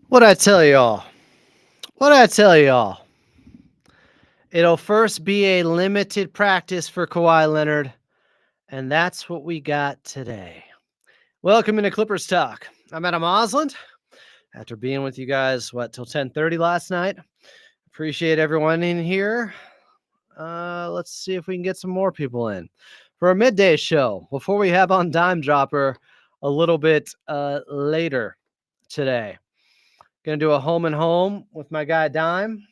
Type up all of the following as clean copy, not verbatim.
What I tell y'all? What I tell y'all? It'll first be a limited practice for Kawhi Leonard, and that's what we got today. Welcome into Clippers Talk. I'm Adam Osland. After being with you guys, till 10:30 last night. Appreciate everyone in here. Let's see if we can get some more people in for a midday show before we have on Dime Dropper a little bit later today. Gonna do a home and home with my guy Dime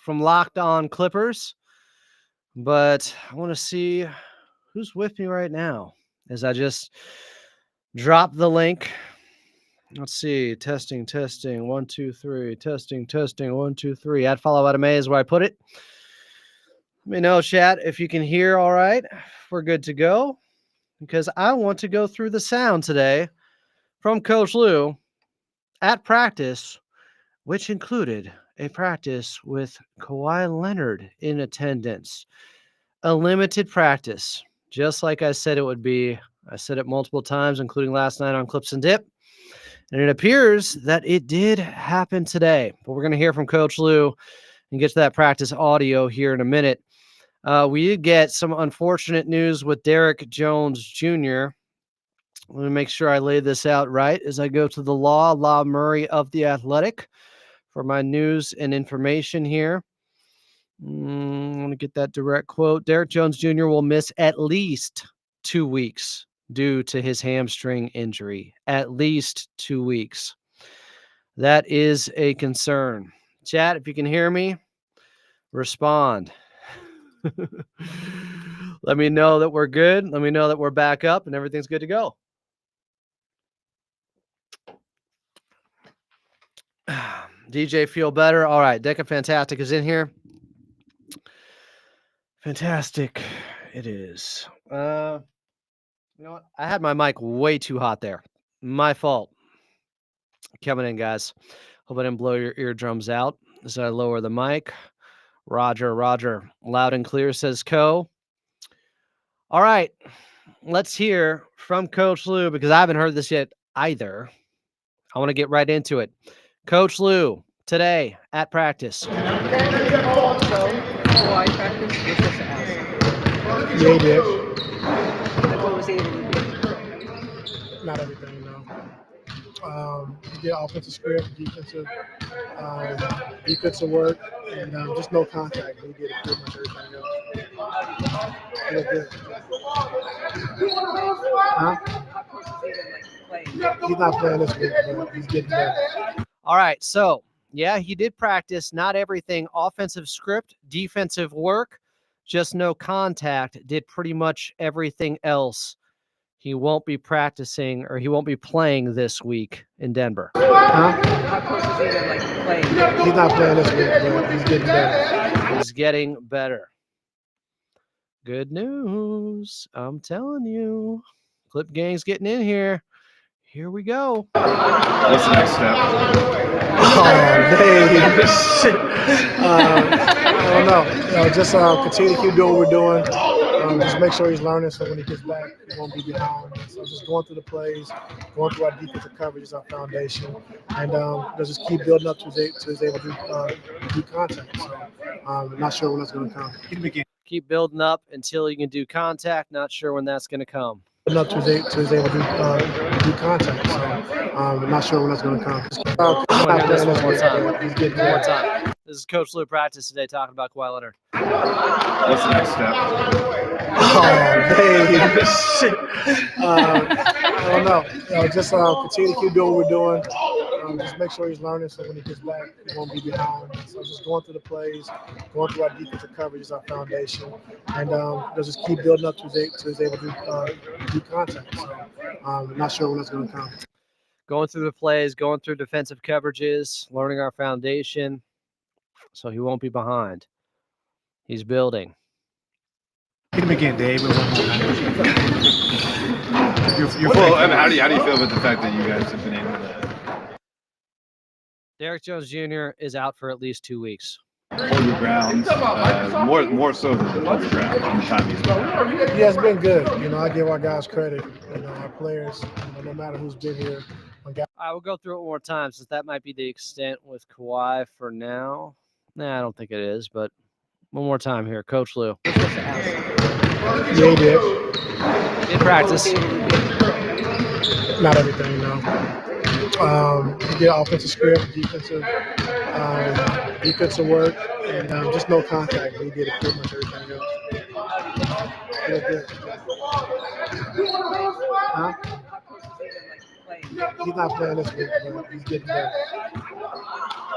from Locked On Clippers, but I want to see who's with me right now as I just drop the link. Let's see. Testing. 1, 2, 3. Testing. 1, 2, 3. At follow Adam A is where I put it. Let me know, chat, if you can hear all right. We're good to go because I want to go through the sound today from Coach Lue at practice, which included a practice with Kawhi Leonard in attendance. A limited practice, just like I said it would be. I said it multiple times, including last night on Clips and Dip. And it appears that it did happen today. But we're going to hear from Coach Lue and get to that practice audio here in a minute. We did get some unfortunate news with Derek Jones Jr. Let me make sure I lay this out right as I go to the Law Murray of The Athletic for my news and information here. I want to get that direct quote. Derek Jones Jr. will miss at least 2 weeks due to his hamstring injury. At least 2 weeks. That is a concern. Chat, if you can hear me, respond. Let me know that we're good. Let me know that we're back up and everything's good to go. DJ, feel better? All right. Deca Fantastic is in here. Fantastic. It is. You know what? I had my mic way too hot there. My fault. Coming in, guys. Hope I didn't blow your eardrums out as I lower the mic. Roger. Loud and clear, says Co. All right. Let's hear from Coach Lue because I haven't heard this yet either. I want to get right into it. Coach Lue, today at practice. Kawhi practice, you're supposed to ask. Yeah, he did. What was he able to do? Not everything, no. He did offensive script, defensive work, and just no contact. He did pretty much everything else. He looked good. Huh? He's not playing this week, but he's getting better. All right, so yeah, he did practice. Not everything offensive script, defensive work, just no contact. Did pretty much everything else. He won't be practicing or he won't be playing this week in Denver. Huh? How close is he to playing? He's not playing this week, but he's getting better. He's getting better. Good news. I'm telling you. Clip Gang's getting in here. Here we go. What's the next step? Oh, dang. Shit. I don't know. Just continue to keep doing what we're doing. Just make sure he's learning so when he gets back, he won't be behind. So just going through the plays, going through our defensive coverage is our foundation. And just keep building up to he's able to do contact. So I'm not sure when that's going to come. Keep building up until you can do contact. Not sure when that's going to come. Up to he's able to do contact. So I'm not sure when that's going to come. I want to hear this one more time. One more time. This is Coach Lue practice today talking about Kawhi Leonard. What's the next step? Oh, dang. Shit. I don't know. Just continue to keep doing what we're doing. Just make sure he's learning so when he gets back, he won't be behind. So just going through the plays, going through our defensive coverage is our foundation. And just keep building up to he's able to do contact. So I'm not sure when that's going to come. Going through the plays, going through defensive coverages, learning our foundation, so he won't be behind. He's building. Hit him again, Dave. Well, I mean, how do you feel about the fact that you guys have been able to? Derek Jones Jr. is out for at least 2 weeks. hold your ground more so than hold your ground in the time he's been out? Yeah, it's been good. I give our guys credit. Our players, no matter who's been here. I will go through it one more time since that might be the extent with Kawhi for now. Nah, I don't think it is, but one more time here. Coach Lou. Yeah, he did. In practice. Not everything, no. He did offensive script, defensive work, and just no contact. He did pretty much everything else. Good. Huh? He's not playing this week, but he's getting better.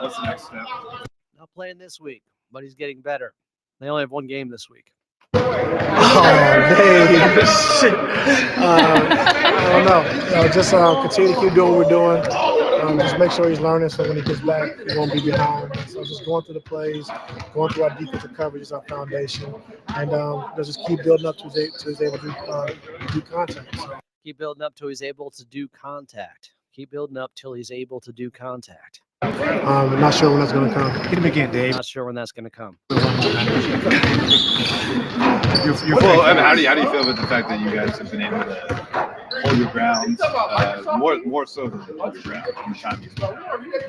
What's the next step? Not playing this week, but he's getting better. They only have one game this week. Oh, dang. Shit. I don't know. Just continue to keep doing what we're doing. Just make sure he's learning so when he gets back, he won't be behind. So just going through the plays, going through our defensive coverage is our foundation. And just keep building up to he's able to do contact. So. Keep building up till he's able to do contact. Keep building up till he's able to do contact. I'm not sure when that's going to come. Hit him again, Dave. Not sure when that's going to come. Well, how do you feel about the fact that you guys have been able to hold your ground more so than hold your ground in the time he's been out?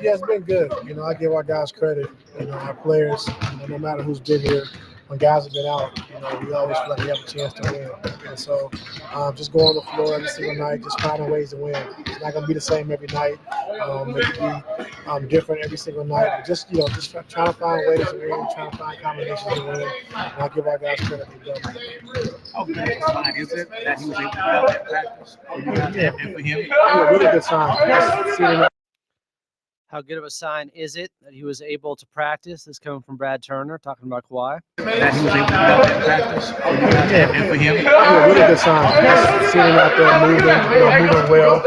Yeah, it's been good. I give our guys credit. Our players, no matter who's been here. When guys have been out, we always feel like we have a chance to win. And so just go on the floor every single night, just finding ways to win. It's not going to be the same every night. It can be different every single night. But just trying to find ways to win, trying to find combinations to win. And I give our guys credit. How good of a sign is it that he was able to have that practice? And for him? Yeah, really good sign. How good of a sign is it that he was able to practice? This coming from Brad Turner, talking about Kawhi. That he was able to have that practice. And for him? Yeah, really good sign. Seeing him out there moving well.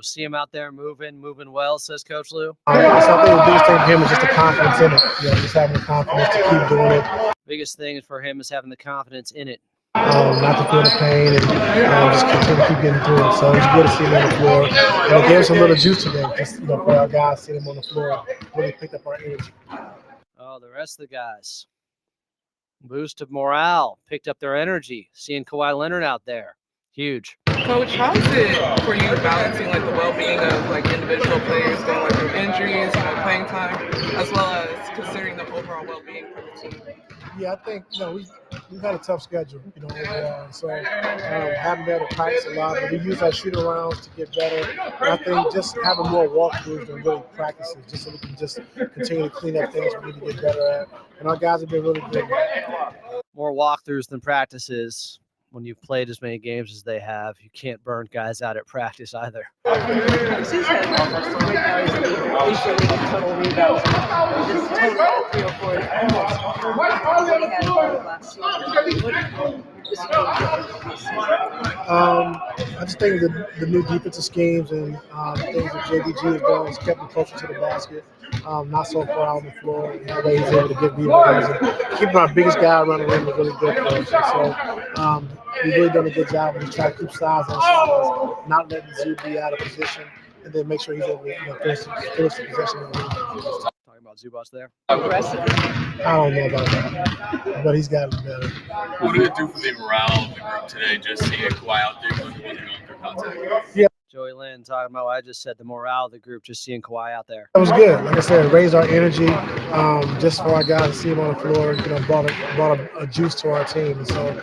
See him out there moving well, says Coach Lou. So I think the biggest thing for him is just the confidence in it. Just having the confidence to keep doing it. Biggest thing for him is having the confidence in it. Not to feel the pain and just continue to keep getting through it. So it's good to see him on the floor. And it gave us a little juice today, just for our guys seeing him on the floor, really picked up our energy. Oh, the rest of the guys. Boost of morale, picked up their energy, seeing Kawhi Leonard out there. Huge. Coach, how is it for you balancing the well-being of individual players going through injuries, playing time, as well as considering the overall well-being for the team? Yeah, I think we've had a tough schedule, overall. So haven't been able to practice a lot, but we use our shooting rounds to get better. And I think just having more walkthroughs than really practices, just so we can just continue to clean up things we need to get better at. And our guys have been really good. More walkthroughs than practices. When you've played as many games as they have, you can't burn guys out at practice either. Since had almost right now he's leading total rebounds. Just total 3 or 4 almost. What he had last season. I just think the new defensive schemes and things that JDG has done has kept him closer to the basket, not so far out on the floor. And that way he's able to get rebounds. And keeping our biggest guy around the rim is really good for us. And so we've really done a good job when we try to keep size on size, not letting Zoo be out of position, and then make sure he's able to finish the possession of the rebound. Talking about Zubas there. Aggressive. I don't know about that, but he's got to be better. What did it do for the morale of the group today, just seeing Kawhi out there when he wasn't going through contact? Yeah. Joey Lynn talking about what I just said, the morale of the group, just seeing Kawhi out there. That was good. Like I said, it raised our energy just for our guys to see him on the floor. Brought a juice to our team. And so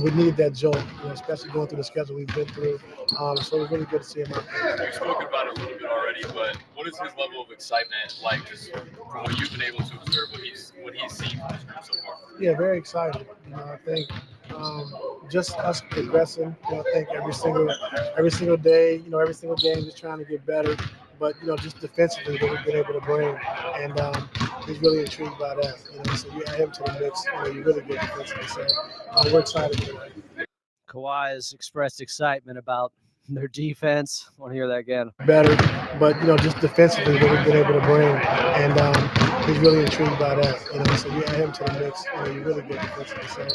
we needed that jolt, especially going through the schedule we've been through. So it was really good to see him out there. You've spoken about it a little bit already, but what is his level of excitement like, just from what you've been able to observe, what he's seen from this group so far? Yeah, very excited. I think just us progressing. I think every single day, every single game, just trying to get better. But just defensively, what we've been able to bring, and he's really intrigued by that. So you add him to the mix. You're really good defensively. So we're excited today. Kawhi has expressed excitement about their defense. I want to hear that again. Better, but just defensively, what we've been able to bring, and he's really intrigued by that. So you add him to the mix. You're really good defensively. So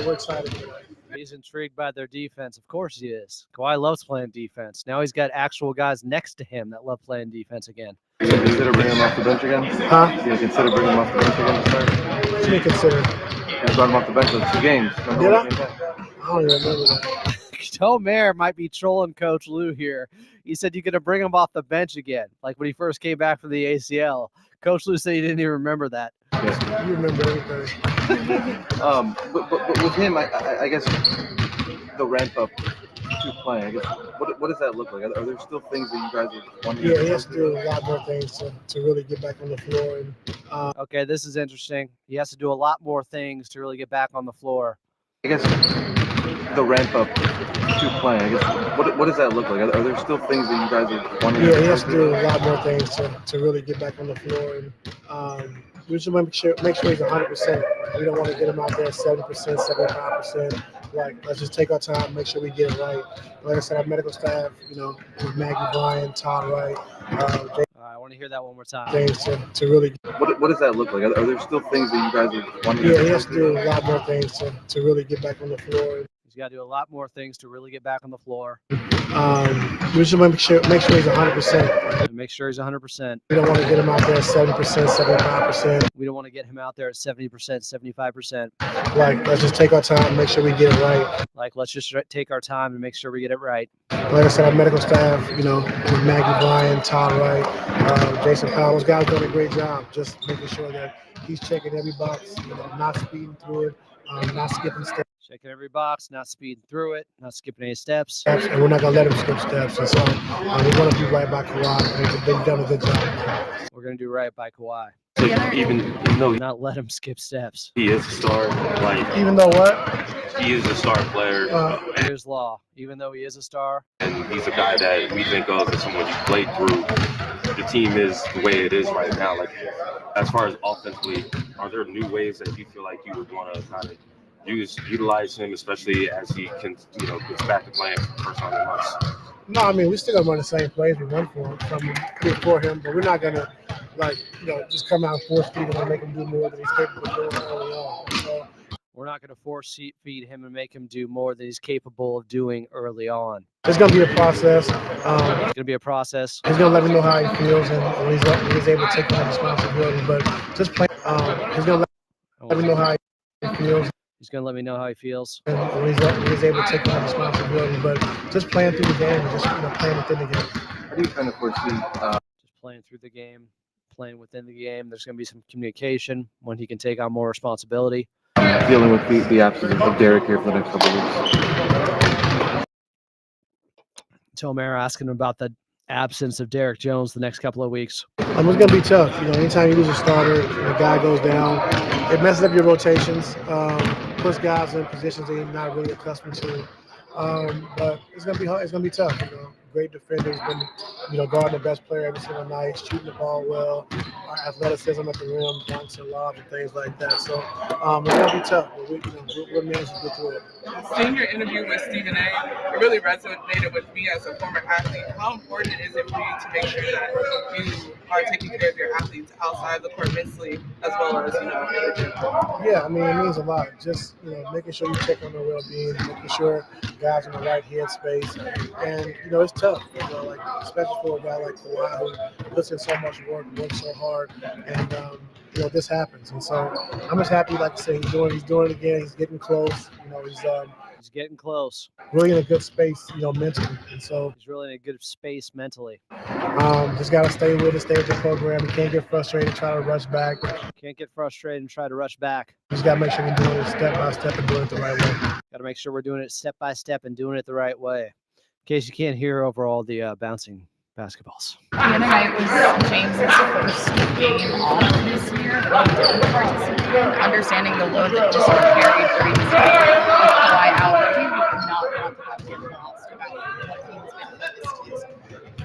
we're excited today. He's intrigued by their defense. Of course he is. Kawhi loves playing defense. Now he's got actual guys next to him that love playing defense again. You gonna consider bringing him off the bench again? Huh? You gonna consider bringing him off the bench again to start? What do you consider? You brought him off the bench for 2 games. Remember Did when I? he came back? I don't even remember that. Tomer might be trolling Coach Lou here. He said you're going to bring him off the bench again, like when he first came back from the ACL. Coach Lou said he didn't even remember that. Yeah. You remember everything. But with him, I guess the ramp up to playing, I guess, what does that look like? Are there still things that you guys are wanting Yeah, to he has to do a lot more things to really get back on the floor. And Okay, this is interesting. He has to do a lot more things to really get back on the floor. I guess the ramp up to playing, I guess, what does that look like? Are there still things that you guys are wanting yeah, to he has to do a lot more things to really get back on the floor. And we just want to make sure he's 100%. We don't want to get him out there 70%, 75%. Like, let's just take our time, make sure we get it right. Like I said, our medical staff, with Maggie Bryan, Todd Wright, All right, I want to hear that one more time. things to really. What does that look like? Are there still things that you guys are wanting Yeah, to he has to do a lot more things to really get back on the floor. He's got to do a lot more things to really get back on the floor. We just want to make sure he's 100%. And make sure he's 100%. We don't want to get him out there 70%, 75%. We don't want to get him out there at 70%, 75%. Like, let's just take our time, make sure we get it right. Like, let's just take our time and make sure we get it right. Like I said, our medical staff, with Maggie Bryan, Todd Wright, Jason Powell, those guys doing a great job, just making sure that he's checking every box, not speeding through it, not skipping steps. Checking every box, not speeding through it, not skipping any steps. And we're not going to let him skip steps. And so we want to be right by Kawhi. They've done a good job. We're going to do right by Kawhi. Like, even though Not let him skip steps. he is a star, like Even though what? he is a star player, Here's Law. Even though he is a star, and he's a guy that we think of as someone you played through. The team is the way it is right now. Like, as far as offensively, are there new ways that you feel like you would want to kind of utilize him, especially as he can, gets back to playing for some months? No, I mean, we still going to run the same plays we run for him, but we're not going to, just come out and force feed him and make him do more than he's capable of doing early on. So, we're not going to force feed him and make him do more than he's capable of doing early on. it's going to be a process. It's going to be a process. He's going to let me know how he feels and when he's able to take that responsibility. But just play. He's going to let me know how he feels. He's going to let me know how he feels. And when he's able to take that responsibility. But just playing through the game and just playing within the game. How do you kind of foresee Just playing through the game, playing within the game. There's going to be some communication when he can take on more responsibility. dealing with the absence of Derek here for the next couple of weeks? Tomer asking him about the absence of Derek Jones the next couple of weeks. It's going to be tough. Anytime you lose a starter and a guy goes down, it messes up your rotations, puts guys in positions that you're not really accustomed to. But it's going to be hard. It's going to be tough. Great defender. He's been, guarding the best player every single night, shooting the ball well, athleticism at the rim, dunks and lobs and things like that. So it's going to be tough. But we're managing to get through it. Seeing your interview with Stephen A., it really resonated with me as a former athlete. How important is it for you to make sure that you are taking care of your athletes outside the court mentally as well as, in the gym? Yeah, it means a lot. Just, making sure you check on their well-being, making sure guys in the right headspace. And, it's tough, especially for a guy like Kawhi who puts in so much work, works so hard, and, this happens. And so I'm just happy, like I say, he's doing it again. He's getting close. He's getting close. Really in a good space, mentally. And so He's really in a good space mentally. just got to stay with it, stay with the program. You can't get frustrated, try to rush back. Can't get frustrated and try to rush back. Just got to make sure we're doing it step by step and doing it the right way. Got to make sure we're doing it step by step and doing it the right way. In case you can't hear over all the bouncing basketballs. The other night was James's first game off this year that he didn't participate in, understanding the load that just carried for his game with Kawhi out. Do you not want to have him lost about what he's been for this season?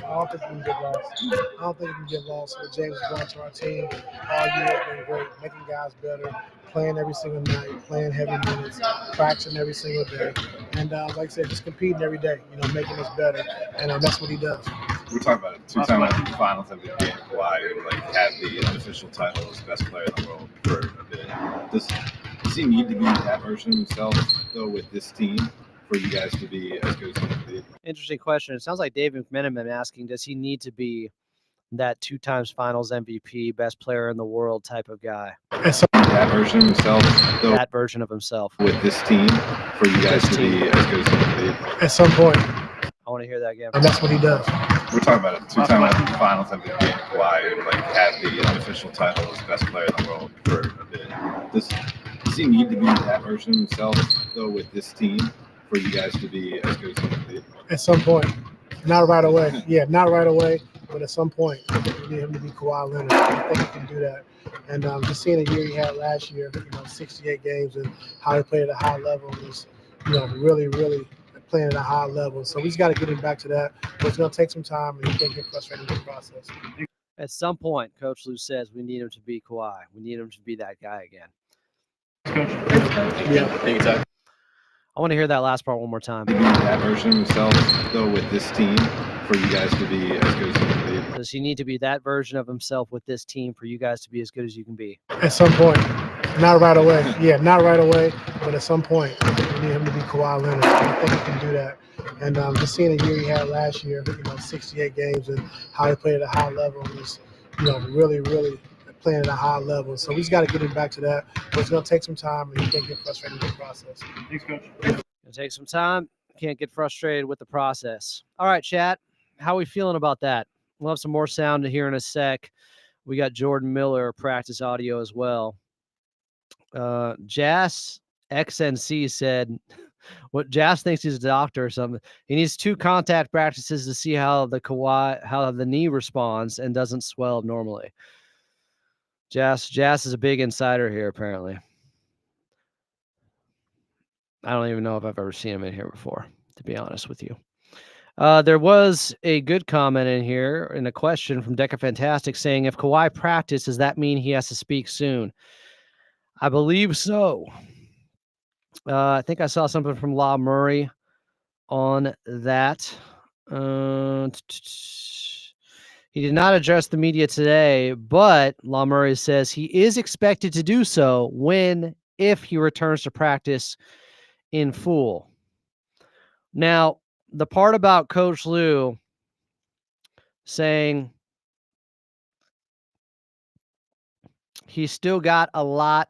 I don't think we can get lost. What James has brought to our team all year has been great, making guys better, playing every single night, playing heavy minutes, practicing every single day. And like I said, just competing every day, making us better. And that's what he does. We're talking about it. 2-time finals MVP and Kawhi, had the unofficial title as best player in the world for a bit. Does he need to be that version of himself, though, with this team for you guys to be as good as he can be? Interesting question. It sounds like Dave McMenamin asking, does he need to be that 2 times finals MVP, best player in the world type of guy? That version of himself, though, That version of himself. with this team for you guys to be as good as he can be. At some point. I want to hear that again. And that's what he does. We're talking about a 2-time finals MVP in Kawhi, who had the unofficial title as best player in the world for a bit. Does he need to be that version of himself, though, with this team for you guys to be as good as he can be? At some point. Not right away. Yeah, not right away, but at some point, we need him to be Kawhi Leonard. I think he can do that. And just seeing the year he had last year, 68 games, and how he played at a high level was, really, really playing at a high level. So we just got to get him back to that. But it's going to take some time, and he can't get frustrated in the process. At some point, Coach Lou says we need him to be Kawhi. We need him to be that guy again. Yeah. Thank you, Ty. I want to hear that last part one more time. That version of himself, though, with this team for you guys to be as good as he can be. Does he need to be that version of himself with this team for you guys to be as good as you can be? At some point. Not right away. Yeah, not right away, but at some point, we need him to be Kawhi Leonard. I think he can do that. And just seeing the year he had last year, 68 games, and how he played at a high level was, really, really playing at a high level. So we just got to get him back to that. But it's going to take some time, and he can't get frustrated in the process. Thanks, Coach. It'll take some time. Can't get frustrated with the process. All right, chat. How are we feeling about that? We'll have some more sound to hear in a sec. We got Jordan Miller practice audio as well. Jas XNC said, what Jas thinks he's a doctor or something. He needs 2 contact practices to see how the knee responds and doesn't swell normally. Jas is a big insider here, apparently. I don't even know if I've ever seen him in here before, to be honest with you. There was a good comment in here and a question from Deca Fantastic saying, if Kawhi practice, does that mean he has to speak soon? I believe so. I think I saw something from La Murray on that. He did not address the media today, but La Murray says he is expected to do so if he returns to practice in full. Now, the part about Coach Lou saying he's still got a lot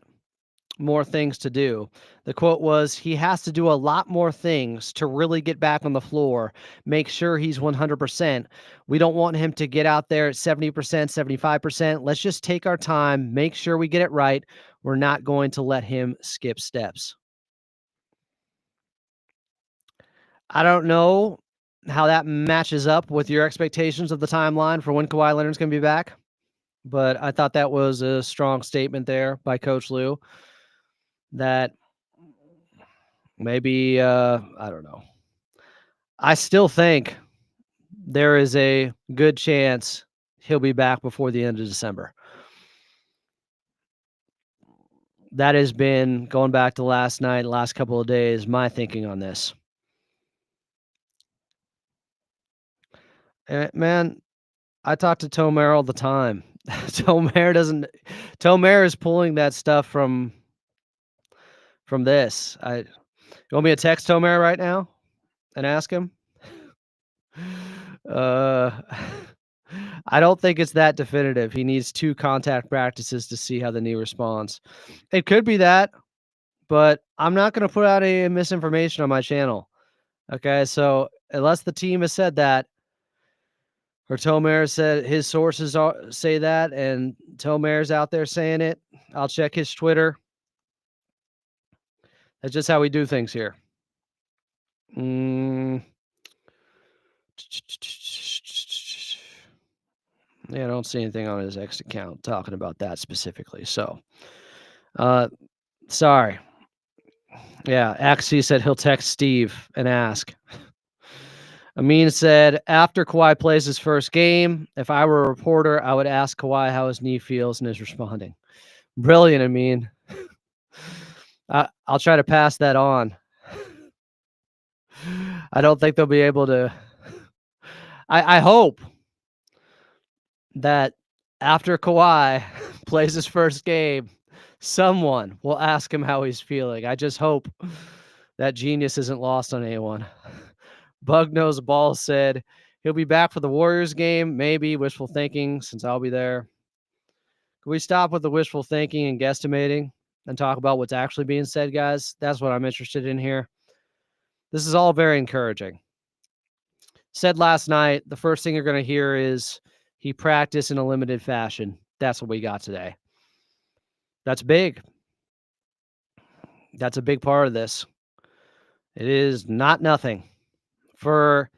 more things to do. The quote was, he has to do a lot more things to really get back on the floor, make sure he's 100%. We don't want him to get out there at 70%, 75%. Let's just take our time, make sure we get it right. We're not going to let him skip steps. I don't know how that matches up with your expectations of the timeline for when Kawhi Leonard's going to be back, but I thought that was a strong statement there by Coach Lou that maybe, I don't know. I still think there is a good chance he'll be back before the end of December. That has been, going back to last night, last couple of days, my thinking on this. Man, I talk to Tomer all the time. Tomer is pulling that stuff from this. You want me to text Tomer right now and ask him? I don't think it's that definitive. He needs 2 contact practices to see how the knee responds. It could be that, but I'm not going to put out any misinformation on my channel. Okay, so unless the team has said that, or Tomer said his sources say that, and Tomer's out there saying it, I'll check his Twitter. That's just how we do things here. Yeah, I don't see anything on his X account talking about that specifically. So, sorry. Yeah, Axie said he'll text Steve and ask. Amin said, after Kawhi plays his first game, if I were a reporter, I would ask Kawhi how his knee feels and is responding. Brilliant, Amin. I'll try to pass that on. I don't think they'll be able to. I hope that after Kawhi plays his first game, Someone will ask him how he's feeling. I just hope that genius isn't lost on anyone. Bugnose Ball said he'll be back for the Warriors game. Maybe wishful thinking since I'll be there. Can we stop with the wishful thinking and guesstimating and talk about what's actually being said, guys? That's what I'm interested in here. This is all very encouraging. Said last night, the first thing you're going to hear is he practiced in a limited fashion. That's what we got today. That's big. That's a big part of this. It is not nothing. For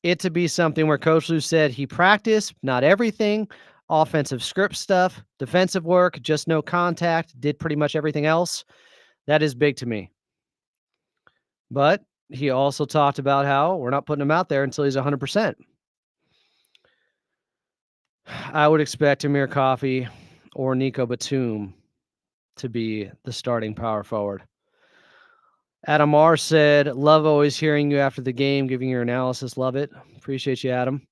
it to be something where Coach Lou said he practiced, not everything, offensive script stuff, defensive work, just no contact, did pretty much everything else. That is big to me. But he also talked about how we're not putting him out there until he's 100%. I would expect Amir Coffey or Nico Batum to be the starting power forward. Adam R. said, love always hearing you after the game, giving your analysis. Love it. Appreciate you, Adam.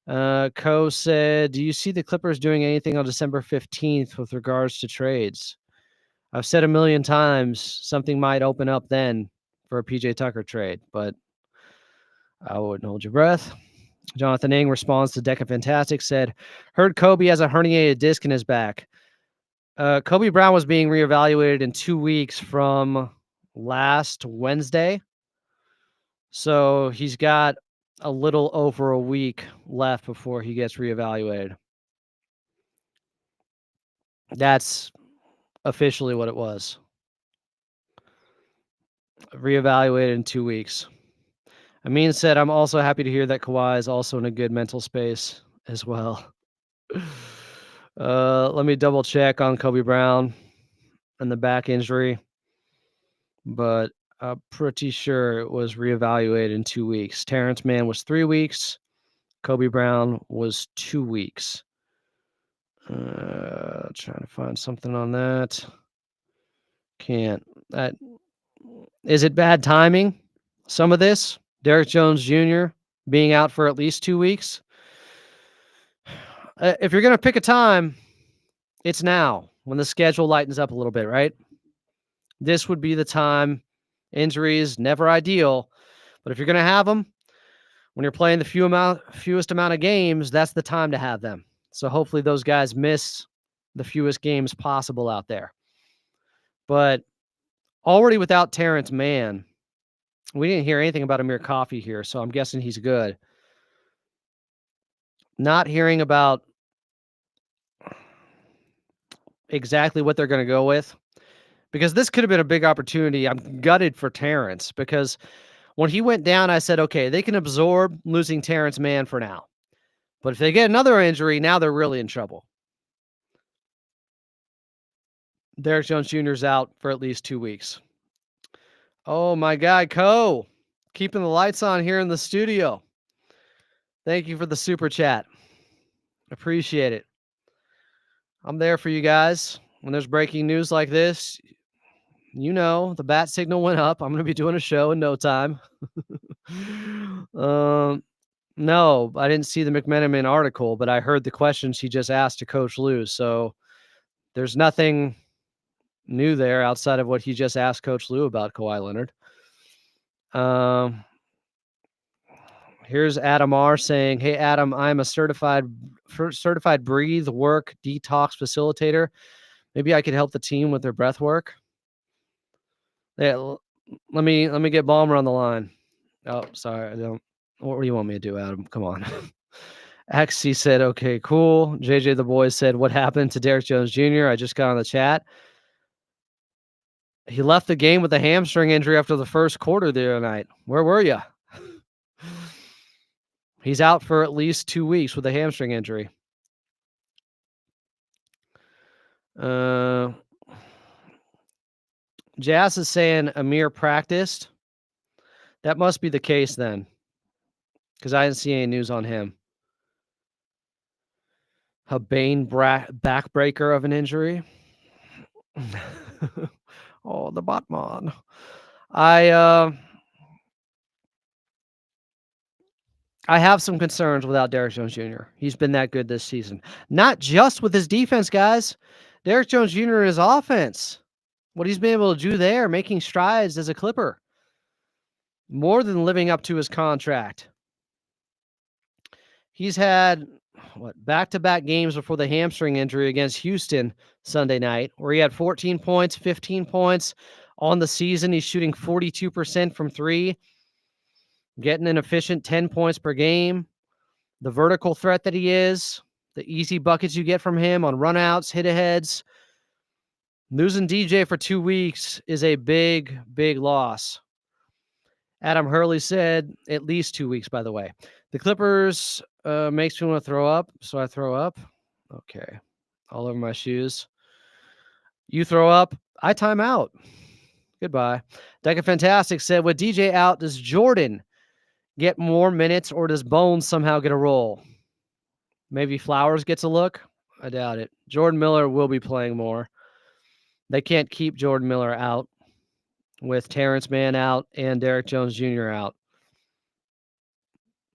Co said, do you see the Clippers doing anything on December 15th with regards to trades? I've said a million times something might open up then for a PJ Tucker trade, but I wouldn't hold your breath. Jonathan Ng responds to Decca Fantastic, said, heard Kobe has a herniated disc in his back. Kobe Brown was being reevaluated in 2 weeks from last Wednesday. So he's got a little over a week left before he gets reevaluated. That's officially what it was. Reevaluated in 2 weeks. Amin said, I'm also happy to hear that Kawhi is also in a good mental space as well. Let me double check on Kobe Brown and the back injury, but I'm pretty sure it was reevaluated in 2 weeks. Terrence Mann was 3 weeks. Kobe Brown was 2 weeks. Trying to find something on that. Can't. Is it bad timing? Some of this? Derrick Jones Jr. being out for at least 2 weeks? If you're going to pick a time, it's now when the schedule lightens up a little bit, right? This would be the time. Injuries, never ideal. But if you're going to have them, when you're playing the fewest amount of games, that's the time to have them. So hopefully those guys miss the fewest games possible out there. But already without Terrence Mann, we didn't hear anything about Amir Coffey here, so I'm guessing he's good. Not hearing about exactly what they're going to go with, because this could have been a big opportunity. I'm gutted for Terrence, because when he went down, I said, okay, they can absorb losing Terrence Mann for now. But if they get another injury, now they're really in trouble. Derrick Jones Jr. is out for at least 2 weeks. Oh, my guy, Co. Keeping the lights on here in the studio. Thank you for the super chat. Appreciate it. I'm there for you guys. When there's breaking news like this, you know, the bat signal went up. I'm going to be doing a show in no time. No, I didn't see the McMenamin article, but I heard the questions he just asked to Coach Lou. So there's nothing new there outside of what he just asked Coach Lou about Kawhi Leonard. Here's Adam R. saying, hey, Adam, I'm a certified breathe work detox facilitator. Maybe I could help the team with their breath work. Yeah, let me get Balmer on the line. Oh, sorry. I don't. What do you want me to do, Adam? Come on. Axie said, okay, cool. JJ the boys said, what happened to Derrick Jones Jr.? I just got on the chat. He left the game with a hamstring injury after the first quarter the other night. Where were you? He's out for at least 2 weeks with a hamstring injury. Jazz is saying Amir practiced. That must be the case then, because I didn't see any news on him. A Bane backbreaker of an injury. Oh, the Batman. I have some concerns without Derrick Jones Jr. He's been that good this season. Not just with his defense, guys. Derrick Jones Jr. and his offense. What he's been able to do there, making strides as a Clipper. More than living up to his contract. He's had back-to-back games before the hamstring injury against Houston Sunday night, where he had 14 points, 15 points on the season. He's shooting 42% from three, getting an efficient 10 points per game. The vertical threat that he is, the easy buckets you get from him on runouts, hit-aheads. Losing DJ for 2 weeks is a big, big loss. Adam Hurley said at least 2 weeks, by the way. The Clippers makes me want to throw up, so I throw up. Okay. All over my shoes. You throw up, I time out. Goodbye. Deca Fantastic said, with DJ out, does Jordan get more minutes or does Bones somehow get a role? Maybe Flowers gets a look? I doubt it. Jordan Miller will be playing more. They can't keep Jordan Miller out with Terrence Mann out and Derrick Jones Jr. out.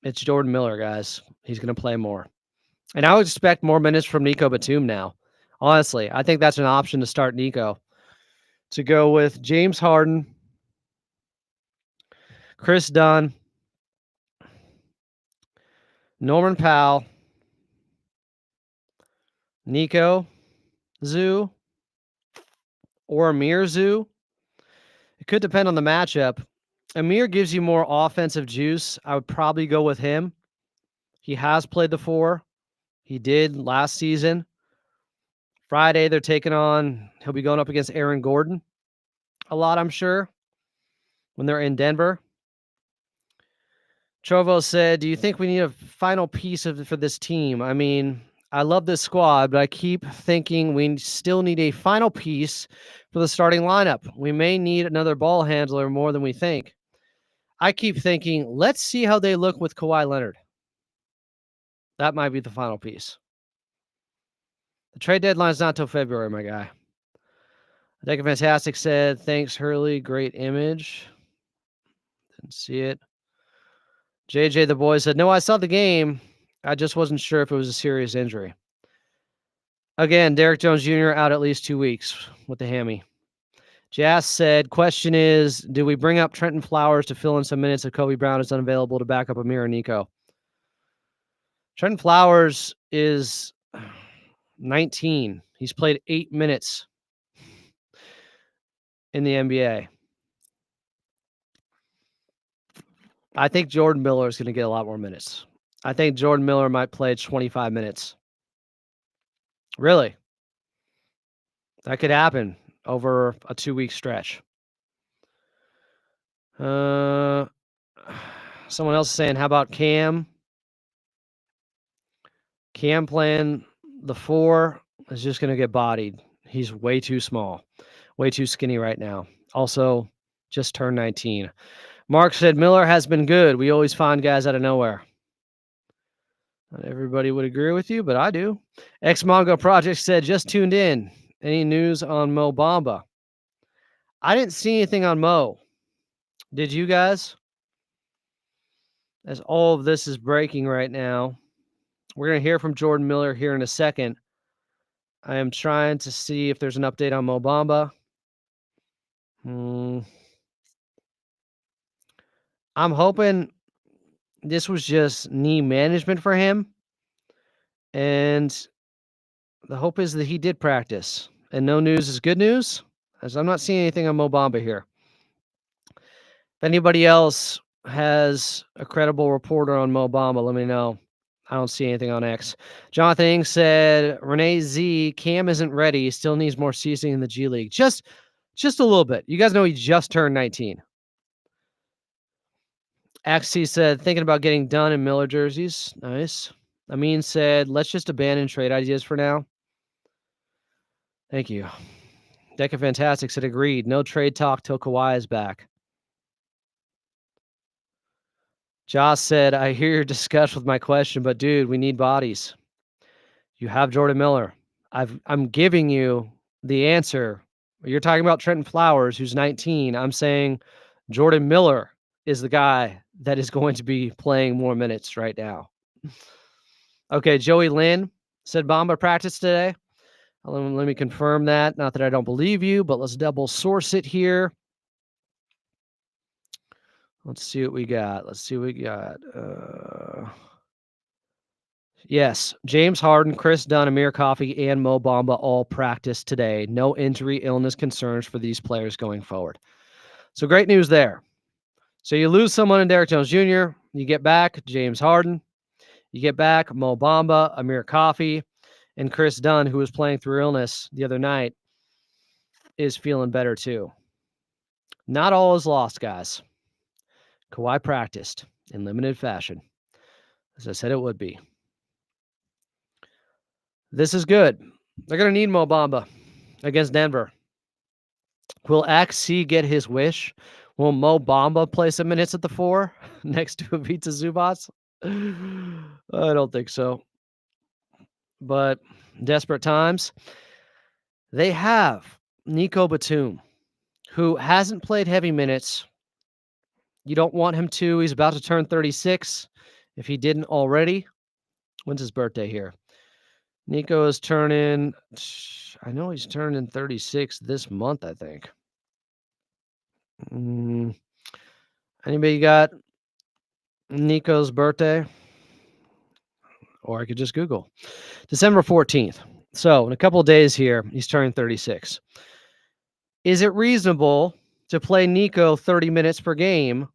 It's Jordan Miller, guys. He's going to play more. And I would expect more minutes from Nico Batum now. Honestly, I think that's an option to start Nico. To go with James Harden, Chris Dunn, Norman Powell, Nico, Zoo, or Amir Zoo. It could depend on the matchup. Amir gives you more offensive juice. I would probably go with him. He has played the four. He did last season. Friday, they're taking on, he'll be going up against Aaron Gordon a lot, I'm sure, when they're in Denver. Trovo said, do you think we need a final piece for this team? I mean, I love this squad, but I keep thinking we still need a final piece for the starting lineup. We may need another ball handler more than we think. I keep thinking, let's see how they look with Kawhi Leonard. That might be the final piece. The trade deadline's not till February, my guy. Deca Fantastic said, thanks, Hurley. Great image. Didn't see it. JJ the boy said, no, I saw the game. I just wasn't sure if it was a serious injury. Again, Derrick Jones Jr. out at least 2 weeks with the hammy. Jazz said, question is, do we bring up Trenton Flowers to fill in some minutes if Kobe Brown is unavailable to back up Amir and Nico? Trenton Flowers is 19. He's played 8 minutes in the NBA. I think Jordan Miller is going to get a lot more minutes. I think Jordan Miller might play 25 minutes. Really? That could happen over a 2-week stretch. Someone else is saying, how about Cam? Cam playing the 4 is just going to get bodied. He's way too small, way too skinny right now. Also, just turned 19. Mark said, Miller has been good. We always find guys out of nowhere. Not everybody would agree with you, but I do. X-Mongo Project said, just tuned in. Any news on Mo Bamba? I didn't see anything on Mo. Did you guys? As all of this is breaking right now, we're going to hear from Jordan Miller here in a second. I am trying to see if there's an update on Mo Bamba. I'm hoping this was just knee management for him. And the hope is that he did practice. And no news is good news, as I'm not seeing anything on Mo Bamba here. If anybody else has a credible reporter on Mo Bamba, let me know. I don't see anything on X. Jonathan Ing said, Renee Z, Cam isn't ready. Still needs more seasoning in the G League. Just a little bit. You guys know he just turned 19. Axie said, thinking about getting Dunn in Miller jerseys. Nice. Amin said, let's just abandon trade ideas for now. Thank you. Deca Fantastic said, agreed. No trade talk till Kawhi is back. Josh said, I hear your disgust with my question, but dude, we need bodies. You have Jordan Miller. I'm giving you the answer. You're talking about Trenton Flowers, who's 19. I'm saying Jordan Miller is the guy that is going to be playing more minutes right now. Okay, Joey Lynn said Bamba practiced today. Let me confirm that. Not that I don't believe you, but let's double source it here. Let's see what we got. Yes, James Harden, Chris Dunn, Amir Coffey, and Mo Bamba all practiced today. No injury, illness concerns for these players going forward. So great news there. So you lose someone in Derrick Jones Jr., you get back James Harden, you get back Mo Bamba, Amir Coffey, and Chris Dunn, who was playing through illness the other night, is feeling better too. Not all is lost, guys. Kawhi practiced in limited fashion, as I said it would be. This is good. They're going to need Mo Bamba against Denver. Will Axie get his wish? Will Mo Bamba play some minutes at the 4 next to Ivica Zubac? I don't think so. But desperate times. They have Nico Batum, who hasn't played heavy minutes. You don't want him to. He's about to turn 36 if he didn't already. When's his birthday here? Nico is turning, I know he's turning 36 this month, I think. Anybody got Nico's birthday? Or I could just Google. December 14th. So in a couple of days here, he's turning 36. Is it reasonable to play Nico 30 minutes per game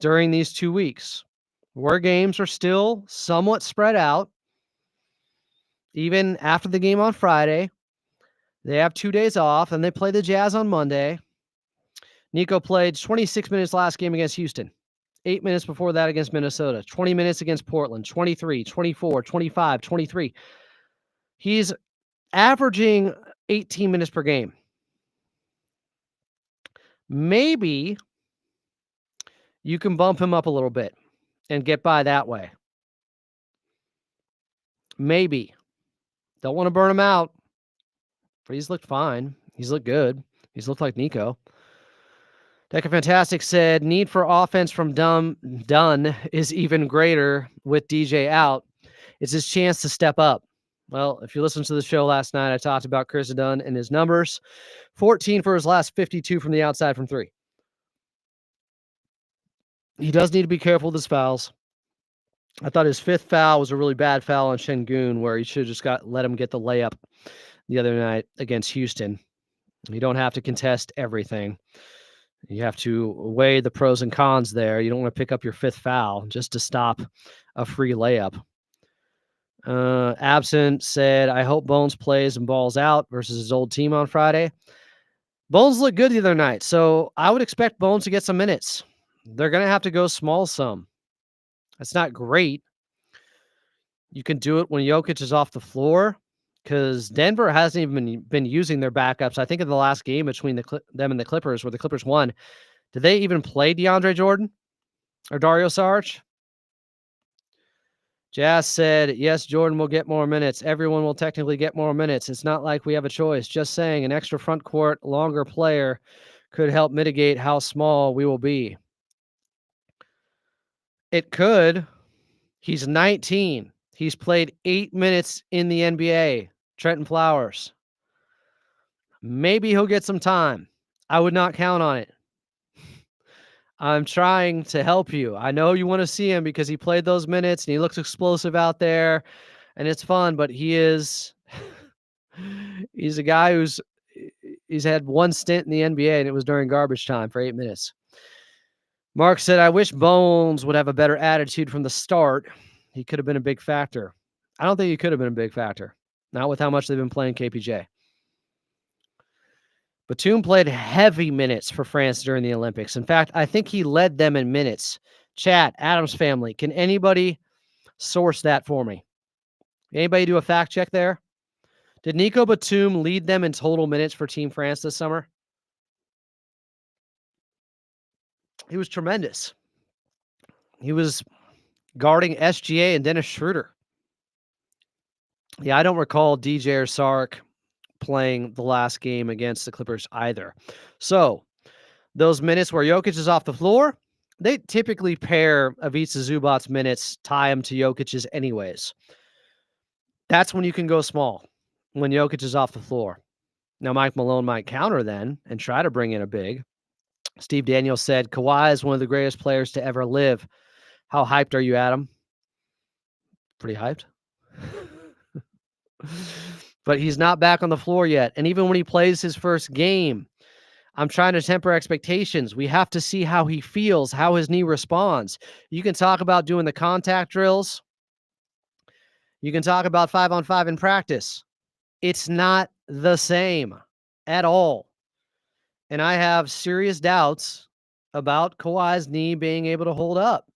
during these 2 weeks, where games are still somewhat spread out? Even after the game on Friday, they have 2 days off, and they play the Jazz on Monday. Nico played 26 minutes last game against Houston, 8 minutes before that against Minnesota, 20 minutes against Portland, 23, 24, 25, 23. He's averaging 18 minutes per game. Maybe you can bump him up a little bit and get by that way. Maybe. Don't want to burn him out. But he's looked fine. He's looked good. He's looked like Nico. Deca Fantastic said, need for offense from Dunn is even greater with DJ out. It's his chance to step up. Well, if you listened to the show last night, I talked about Chris Dunn and his numbers. 14 for his last 52 from the outside from 3. He does need to be careful with his fouls. I thought his 5th foul was a really bad foul on Şengün, where he should have just let him get the layup the other night against Houston. You don't have to contest everything. You have to weigh the pros and cons there. You don't want to pick up your 5th foul just to stop a free layup. Absent said, I hope Bones plays and balls out versus his old team on Friday. Bones looked good the other night, so I would expect Bones to get some minutes. They're going to have to go small some. That's not great. You can do it when Jokic is off the floor, because Denver hasn't even been using their backups. I think in the last game between them and the Clippers, where the Clippers won, did they even play DeAndre Jordan or Dario Saric? Jazz said, yes, Jordan will get more minutes. Everyone will technically get more minutes. It's not like we have a choice. Just saying, an extra front court, longer player could help mitigate how small we will be. It could. He's 19. He's played 8 minutes in the NBA. Trenton Flowers. Maybe he'll get some time. I would not count on it. I'm trying to help you. I know you want to see him because he played those minutes and he looks explosive out there and it's fun, but he's a guy he's had one stint in the NBA and it was during garbage time for 8 minutes. Mark said, I wish Bones would have a better attitude from the start. He could have been a big factor. I don't think he could have been a big factor. Not with how much they've been playing KPJ. Batum played heavy minutes for France during the Olympics. In fact, I think he led them in minutes. Chat, Adams family, can anybody source that for me? Anybody do a fact check there? Did Nico Batum lead them in total minutes for Team France this summer? He was tremendous. He was guarding SGA and Dennis Schroeder. Yeah, I don't recall DJ or Sark playing the last game against the Clippers either. So those minutes where Jokic is off the floor, they typically pair Ivica Zubac's minutes, tie him to Jokic's anyways. That's when you can go small. when Jokic is off the floor. Now, Mike Malone might counter then and try to bring in a big. Steve Daniels said, Kawhi is one of the greatest players to ever live. How hyped are you, Adam? Pretty hyped. But he's not back on the floor yet. And even when he plays his first game, I'm trying to temper expectations. We have to see how he feels, how his knee responds. You can talk about doing the contact drills. You can talk about 5-on-5 in practice. It's not the same at all. And I have serious doubts about Kawhi's knee being able to hold up.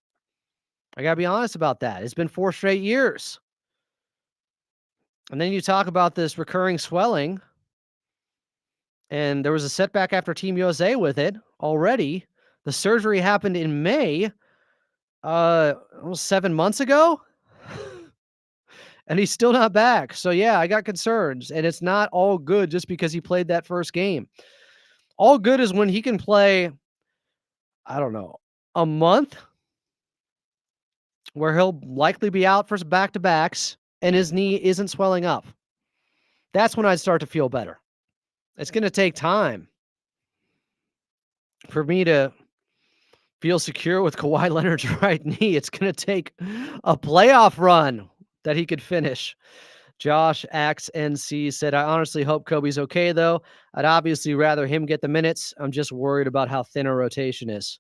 I got to be honest about that. It's been 4 straight years. And then you talk about this recurring swelling. And there was a setback after Team USA with it already. The surgery happened in May, almost 7 months ago. And he's still not back. So, yeah, I got concerns. And it's not all good just because he played that first game. All good is when he can play, I don't know, a month where he'll likely be out for back-to-backs and his knee isn't swelling up. That's when I'd start to feel better. It's going to take time for me to feel secure with Kawhi Leonard's right knee. It's going to take a playoff run that he could finish. Josh Axe NC said, I honestly hope Kobe's okay, though. I'd obviously rather him get the minutes. I'm just worried about how thin our rotation is.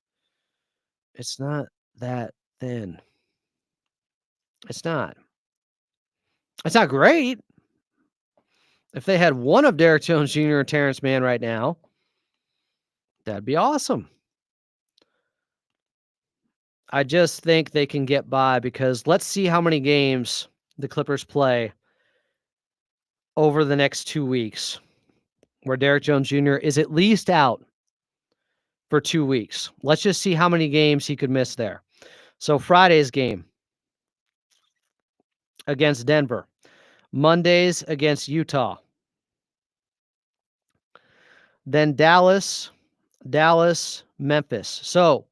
It's not that thin. It's not. It's not great. If they had one of Derek Jones Jr. and Terrence Mann right now, that'd be awesome. I just think they can get by because let's see how many games the Clippers play over the next 2 weeks where Derek Jones Jr. is at least out for 2 weeks. Let's just see how many games he could miss there. So Friday's game against Denver. Mondays against Utah. Then Dallas, Memphis. So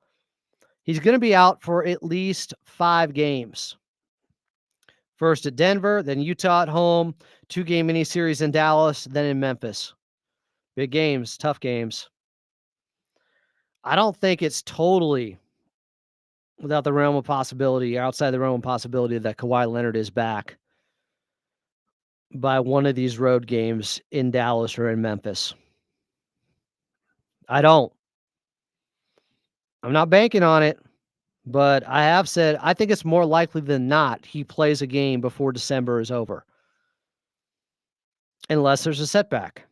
he's going to be out for at least 5 games. First at Denver, then Utah at home, 2-game mini series in Dallas, then in Memphis. Big games, tough games. I don't think it's totally without the realm of possibility, outside the realm of possibility that Kawhi Leonard is back by one of these road games in Dallas or in Memphis. I don't. I'm not banking on it, but I have said I think it's more likely than not he plays a game before December is over. Unless there's a setback.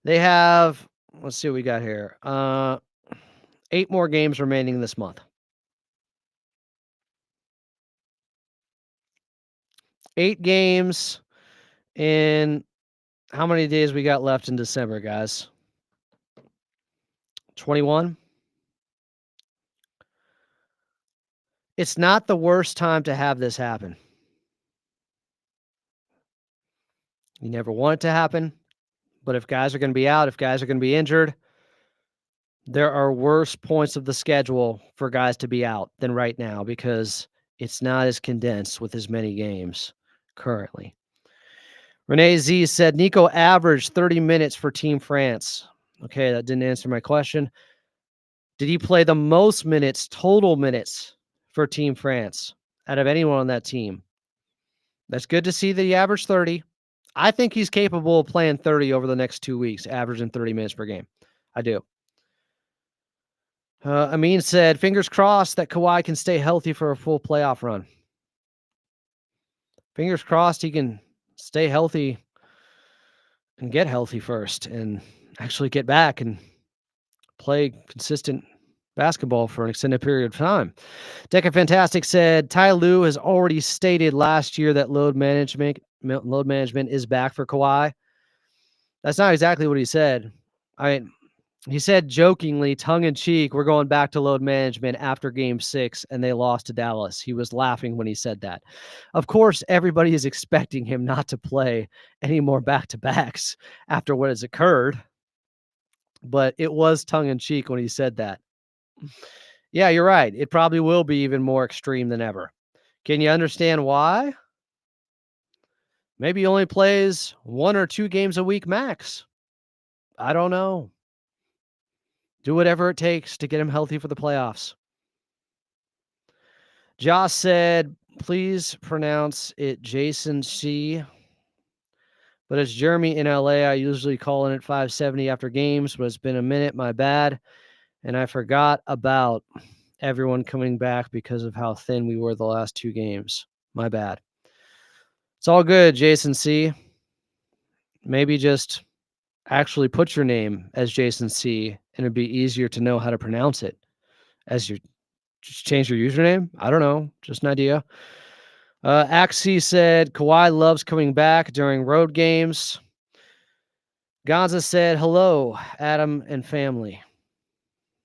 They have, let's see what we got here. 8 more games remaining this month. 8 games in how many days we got left in December, guys? 21? It's not the worst time to have this happen. You never want it to happen, but if guys are going to be out, if guys are going to be injured, there are worse points of the schedule for guys to be out than right now because it's not as condensed with as many games currently. Renee Z said Nico averaged 30 minutes for Team France. Okay, that didn't answer my question. Did he play the most minutes, total minutes for Team France out of anyone on that team? That's good to see that he averaged 30. I think he's capable of playing 30 over the next 2 weeks, averaging 30 minutes per game. I do. Amin said, fingers crossed that Kawhi can stay healthy for a full playoff run. Fingers crossed he can stay healthy and get healthy first and actually get back and play consistent basketball for an extended period of time. Deca Fantastic said, Ty Lue has already stated last year that load management is back for Kawhi. That's not exactly what he said. He said jokingly, tongue-in-cheek, we're going back to load management after Game 6, and they lost to Dallas. He was laughing when he said that. Of course, everybody is expecting him not to play any more back-to-backs after what has occurred, but it was tongue-in-cheek when he said that. Yeah, you're right. It probably will be even more extreme than ever. Can you understand why? Maybe he only plays 1 or 2 games a week max. I don't know. Do whatever it takes to get him healthy for the playoffs. Josh said, please pronounce it Jason C. But it's Jeremy in LA. I usually call in at 570 after games, but it's been a minute. My bad. And I forgot about everyone coming back because of how thin we were the last 2 games. My bad. It's all good, Jason C. Maybe just actually put your name as Jason C. and it'd be easier to know how to pronounce it as you just change your username. I don't know. Just an idea. Axie said Kawhi loves coming back during road games. Gonza said, hello, Adam and family.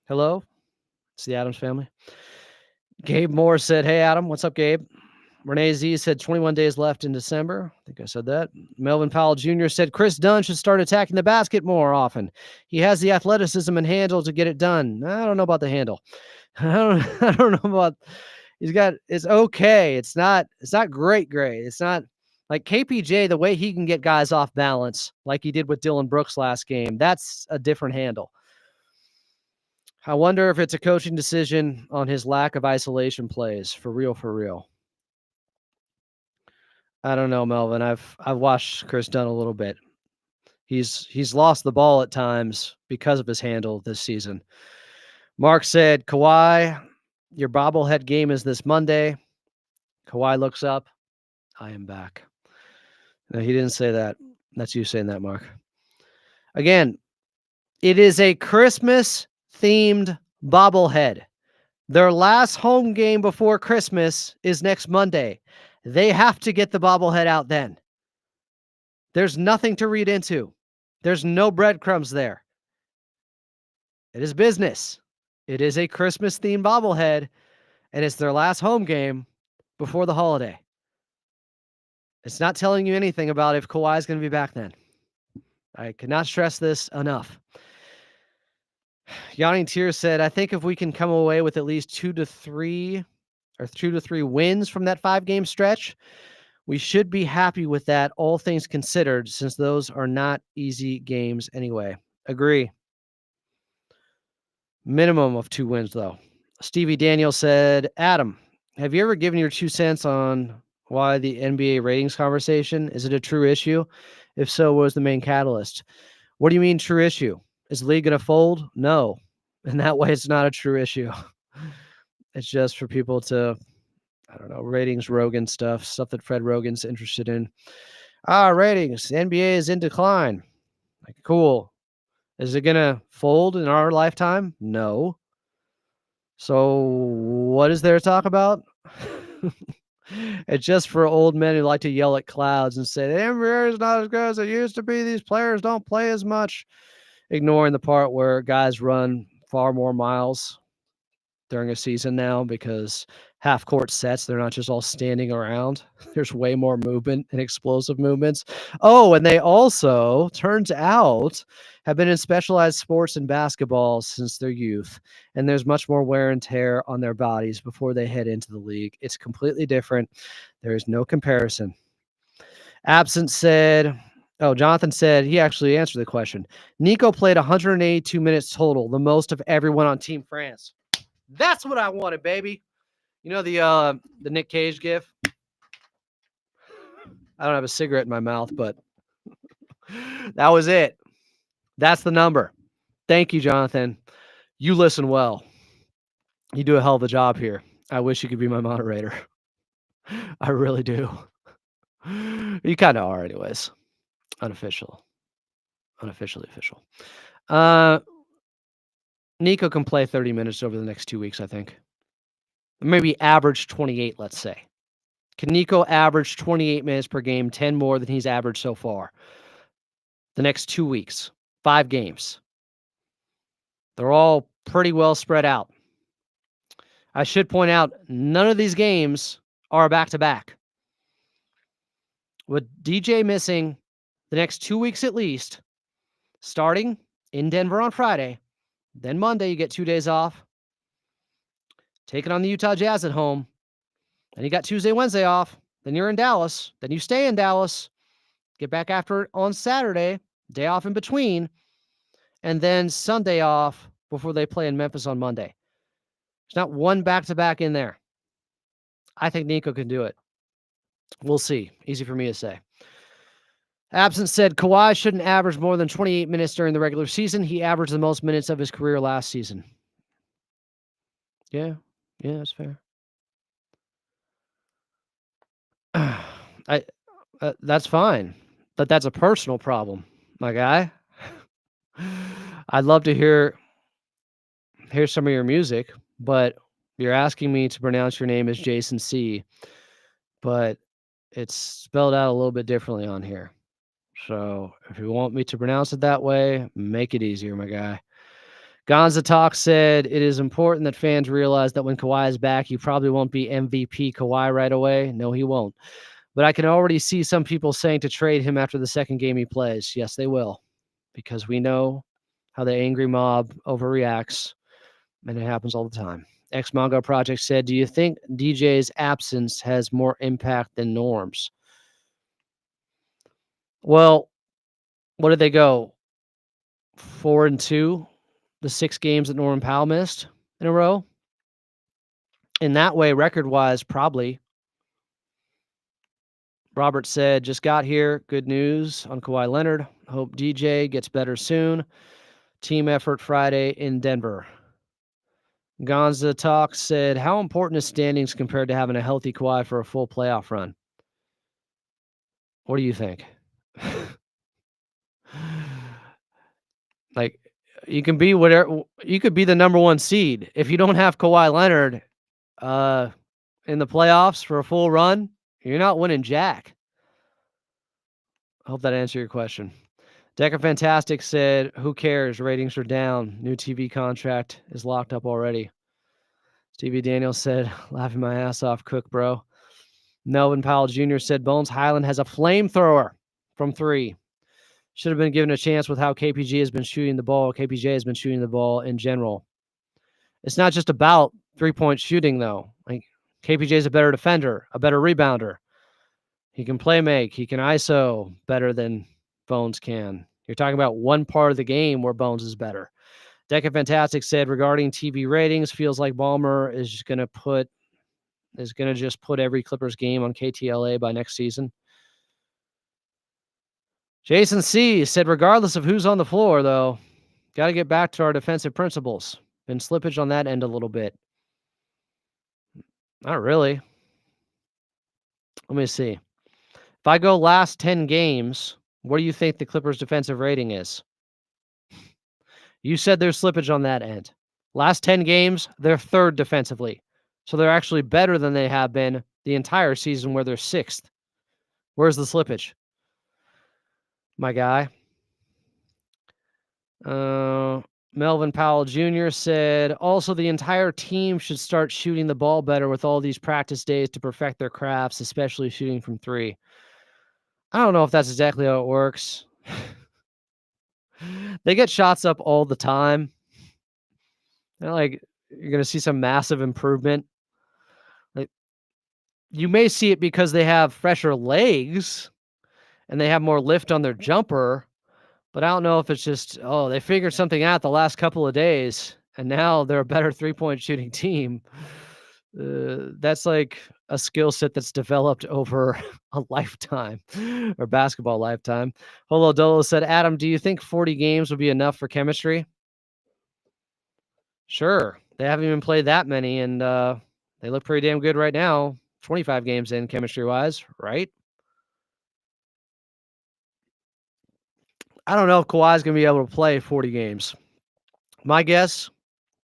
Hello? It's the Adams family. Gabe Moore said, hey, Adam. What's up, Gabe? Renee Z said 21 days left in December. I think I said that. Melvin Powell Jr. said Chris Dunn should start attacking the basket more often. He has the athleticism and handle to get it done. I don't know about the handle. I don't know about. It's okay. It's not great. It's not like KPJ, the way he can get guys off balance, like he did with Dylan Brooks last game. That's a different handle. I wonder if it's a coaching decision on his lack of isolation plays. For real. I don't know, Melvin. I've watched Chris Dunn a little bit. He's lost the ball at times because of his handle this season. Mark said, Kawhi, your bobblehead game is this Monday. Kawhi looks up. I am back. No, he didn't say that. That's you saying that, Mark. Again, it is a Christmas-themed bobblehead. Their last home game before Christmas is next Monday. They have to get the bobblehead out then. There's nothing to read into. There's no breadcrumbs there. It is business. It is a Christmas-themed bobblehead, and it's their last home game before the holiday. It's not telling you anything about if Kawhi is going to be back then. I cannot stress this enough. Yanni Tier said, I think if we can come away with at least 2 to 3 wins from that 5-game stretch, we should be happy with that, all things considered, since those are not easy games anyway. Agree. Minimum of 2 wins, though. Stevie Daniel said, Adam, have you ever given your 2 cents on why the NBA ratings conversation? Is it a true issue? If so, what was the main catalyst? What do you mean true issue? Is the league going to fold? No. And that way it's not a true issue. It's just for people to, I don't know, ratings, Rogan stuff that Fred Rogan's interested in. Ratings. The NBA is in decline. Like, cool. Is it going to fold in our lifetime? No. So what is there to talk about? It's just for old men who like to yell at clouds and say, the NBA is not as good as it used to be. These players don't play as much. Ignoring the part where guys run far more miles during a season now because half-court sets, they're not just all standing around. There's way more movement and explosive movements. Oh, and they also, turns out, have been in specialized sports and basketball since their youth, and there's much more wear and tear on their bodies before they head into the league. It's completely different. There is no comparison. Absent said, Jonathan said he actually answered the question. Nico played 182 minutes total, the most of everyone on Team France. That's what I wanted, baby. You know the Nick Cage gif? I don't have a cigarette in my mouth, but that was it. That's the number. Thank you, Jonathan. You listen well. You do a hell of a job here. I wish you could be my moderator. I really do. You kind of are anyways. Unofficially official. Nico can play 30 minutes over the next 2 weeks, I think. Maybe average 28, let's say. Can Nico average 28 minutes per game, 10 more than he's averaged so far? The next 2 weeks, 5 games. They're all pretty well spread out. I should point out, none of these games are back-to-back. With DJ missing the next 2 weeks at least, starting in Denver on Friday, then Monday you get 2 days off, taking on the Utah Jazz at home, then you got Tuesday, Wednesday off, then you're in Dallas, then you stay in Dallas, get back after it on Saturday, day off in between, and then Sunday off before they play in Memphis on Monday. There's not one back-to-back in there. I think Nico can do it. We'll see. Easy for me to say. Absence said Kawhi shouldn't average more than 28 minutes during the regular season. He averaged the most minutes of his career last season. Yeah, that's fair. That's fine, but that's a personal problem, my guy. I'd love to hear some of your music, but you're asking me to pronounce your name as Jason C, but it's spelled out a little bit differently on here. So if you want me to pronounce it that way, make it easier, my guy. Gonza Talk said, it is important that fans realize that when Kawhi is back, he probably won't be MVP Kawhi right away. No, he won't. But I can already see some people saying to trade him after the second game he plays. Yes, they will. Because we know how the angry mob overreacts, and it happens all the time. X-Mongo Project said, do you think DJ's absence has more impact than Norm's? Well, what did they go? 4-2, the 6 games that Norman Powell missed in a row? In that way, record-wise, probably. Robert said, just got here. Good news on Kawhi Leonard. Hope DJ gets better soon. Team effort Friday in Denver. Gonza Talk said, how important is standings compared to having a healthy Kawhi for a full playoff run? What do you think? Like, you can be whatever, you could be the number 1 seed. If you don't have Kawhi Leonard in the playoffs for a full run, you're not winning jack. I hope that answered your question. Decker Fantastic said, who cares? Ratings are down. New TV contract is locked up already. Stevie Daniels said, laughing my ass off, Cook, bro. Melvin Powell Jr. said, Bones Highland has a flamethrower from 3. Should have been given a chance with how KPJ has been shooting the ball. KPJ has been shooting the ball in general. It's not just about 3-point shooting, though. Like, KPJ is a better defender, a better rebounder. He can play make. He can ISO better than Bones can. You're talking about one part of the game where Bones is better. Deca Fantastic said, regarding TV ratings, feels like Ballmer is just going to just put every Clippers game on KTLA by next season. Jason C said, regardless of who's on the floor, though, got to get back to our defensive principles. Been slippage on that end a little bit. Not really. Let me see. If I go last 10 games, what do you think the Clippers' defensive rating is? You said there's slippage on that end. Last 10 games, they're 3rd defensively. So they're actually better than they have been the entire season where they're 6th. Where's the slippage? My guy. Melvin Powell Jr. said, also the entire team should start shooting the ball better with all these practice days to perfect their crafts, especially shooting from 3. I don't know if that's exactly how it works. They get shots up all the time. They're like, you're going to see some massive improvement. Like, you may see it because they have fresher legs and they have more lift on their jumper, but I don't know if it's just, they figured something out the last couple of days and now they're a better 3-point shooting team. That's like a skill set that's developed over a lifetime or basketball lifetime. Holo Dolo said, Adam, do you think 40 games would be enough for chemistry? Sure. They haven't even played that many, and they look pretty damn good right now. 25 games in chemistry-wise, right? I don't know if Kawhi's going to be able to play 40 games. My guess,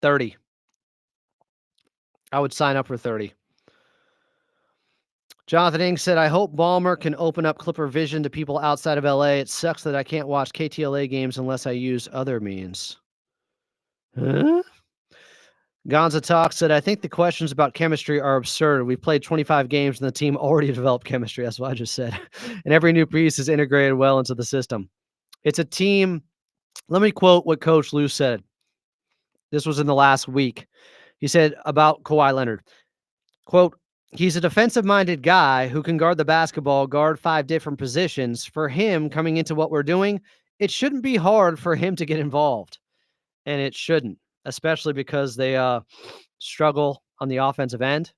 30. I would sign up for 30. Jonathan Ing said, I hope Ballmer can open up Clipper vision to people outside of LA. It sucks that I can't watch KTLA games unless I use other means. Huh? Gonza Talk said, I think the questions about chemistry are absurd. We've played 25 games and the team already developed chemistry. That's what I just said. And every new piece is integrated well into the system. It's a team. Let me quote what Coach Lou said. This was in the last week. He said about Kawhi Leonard, quote, He's a defensive-minded guy who can guard the basketball, guard 5 different positions. For him, coming into what we're doing, it shouldn't be hard for him to get involved, and it shouldn't, especially because they struggle on the offensive end,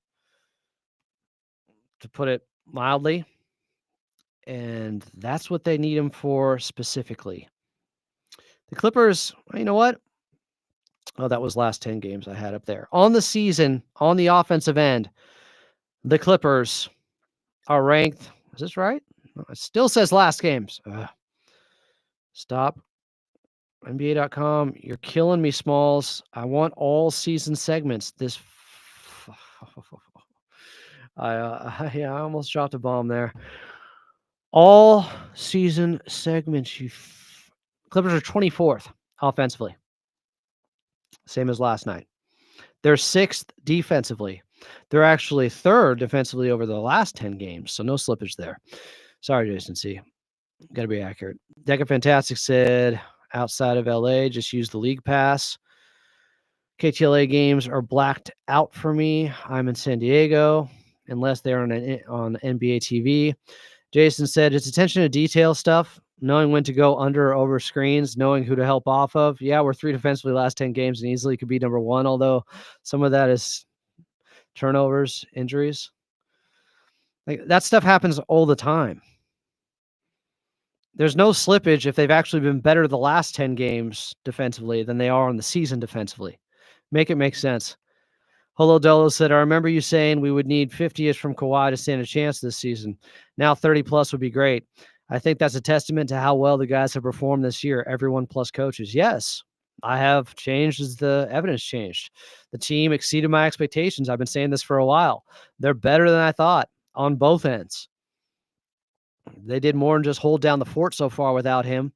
to put it mildly, and that's what they need him for specifically. The Clippers, you know what? Oh, that was last 10 games I had up there. On the season, on the offensive end, the Clippers are ranked. Is this right? No, it still says last games. Stop. NBA.com. You're killing me, Smalls. I want all season segments. I almost dropped a bomb there. All season segments. Clippers are 24th offensively. Same as last night. They're 6th defensively. They're actually 3rd defensively over the last 10 games, so no slippage there. Sorry, Jason C. Got to be accurate. Deca Fantastic said, outside of LA, just use the league pass. KTLA games are blacked out for me. I'm in San Diego, unless they're on NBA TV. Jason said, it's attention to detail stuff, knowing when to go under or over screens, knowing who to help off of. Yeah, we're 3 defensively last 10 games and easily could be number 1, although some of that is turnovers, injuries. Like, that stuff happens all the time. There's no slippage if they've actually been better the last 10 games defensively than they are on the season defensively. Make it make sense. Holo Dolo said, I remember you saying we would need 50-ish from Kawhi to stand a chance this season. Now 30-plus would be great. I think that's a testament to how well the guys have performed this year, everyone plus coaches. Yes, I have changed as the evidence changed. The team exceeded my expectations. I've been saying this for a while. They're better than I thought on both ends. They did more than just hold down the fort so far without him.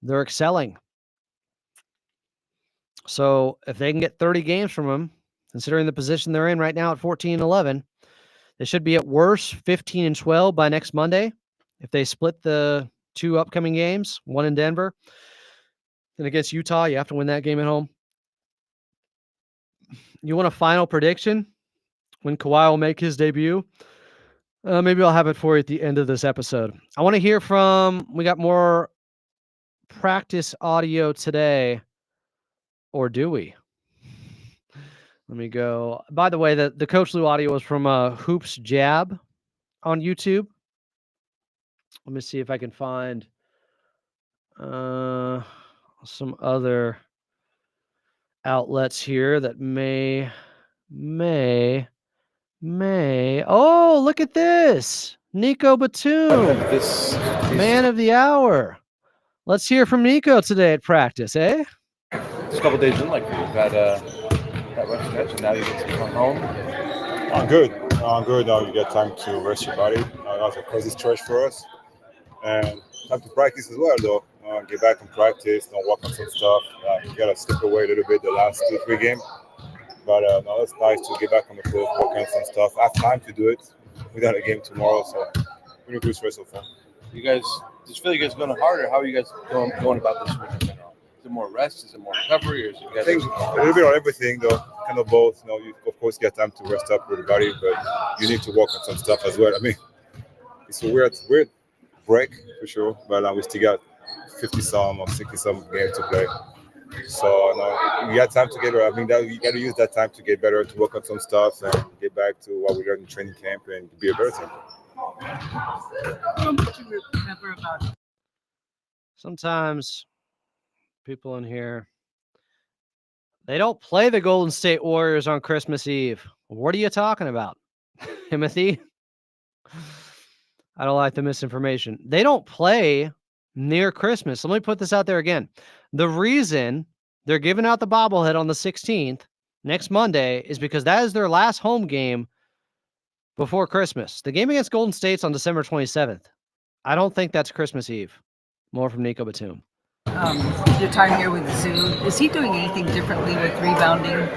They're excelling. So if they can get 30 games from him, considering the position they're in right now at 14-11, they should be at worst 15-12 by next Monday. If they split the 2 upcoming games, 1 in Denver and against Utah, you have to win that game at home. You want a final prediction when Kawhi will make his debut? Maybe I'll have it for you at the end of this episode. I want to hear we got more practice audio today, or do we? Let me go. By the way, the Coach Lou audio was from Hoops Jab on YouTube. Let me see if I can find some other outlets here that may. Oh, look at this. Nico Batum, man of the hour. Let's hear from Nico today at practice, eh? It's a couple days in like you've had that rough stretch and now you get to come home. I'm good. Now you get time to rest your body. That was a crazy stretch for us. And time to practice as well, though. Get back and practice, work on some stuff. You got to slip away a little bit the last 2-3 games. But no, it's nice to get back on the court, work on some stuff. I have time to do it. We got a game tomorrow, so really good stretch so far. You guys, just feel you guys going hard, or how are you guys going about this week in general? Is it more rest? Is it more recovery? Or is it you guys? I think a little bit on everything, though. Kind of both. You of course get time to rest up with the body, but you need to work on some stuff as well. I mean, it's a weird break for sure, but we still got 50-some or 60-some games to play. So you got time to get better. I mean, you got to use that time to get better, to work on some stuff, and get back to what we learned in training camp and be a better team. Sometimes people in here, they don't play the Golden State Warriors on Christmas Eve. What are you talking about, Timothy? I don't like the misinformation. They don't play near Christmas. Let me put this out there again. The reason they're giving out the bobblehead on the 16th, next Monday, is because that is their last home game before Christmas. The game against Golden State's on December 27th. I don't think that's Christmas Eve. More from Nico Batum. Your time here with Zoo, is he doing anything differently with rebounding?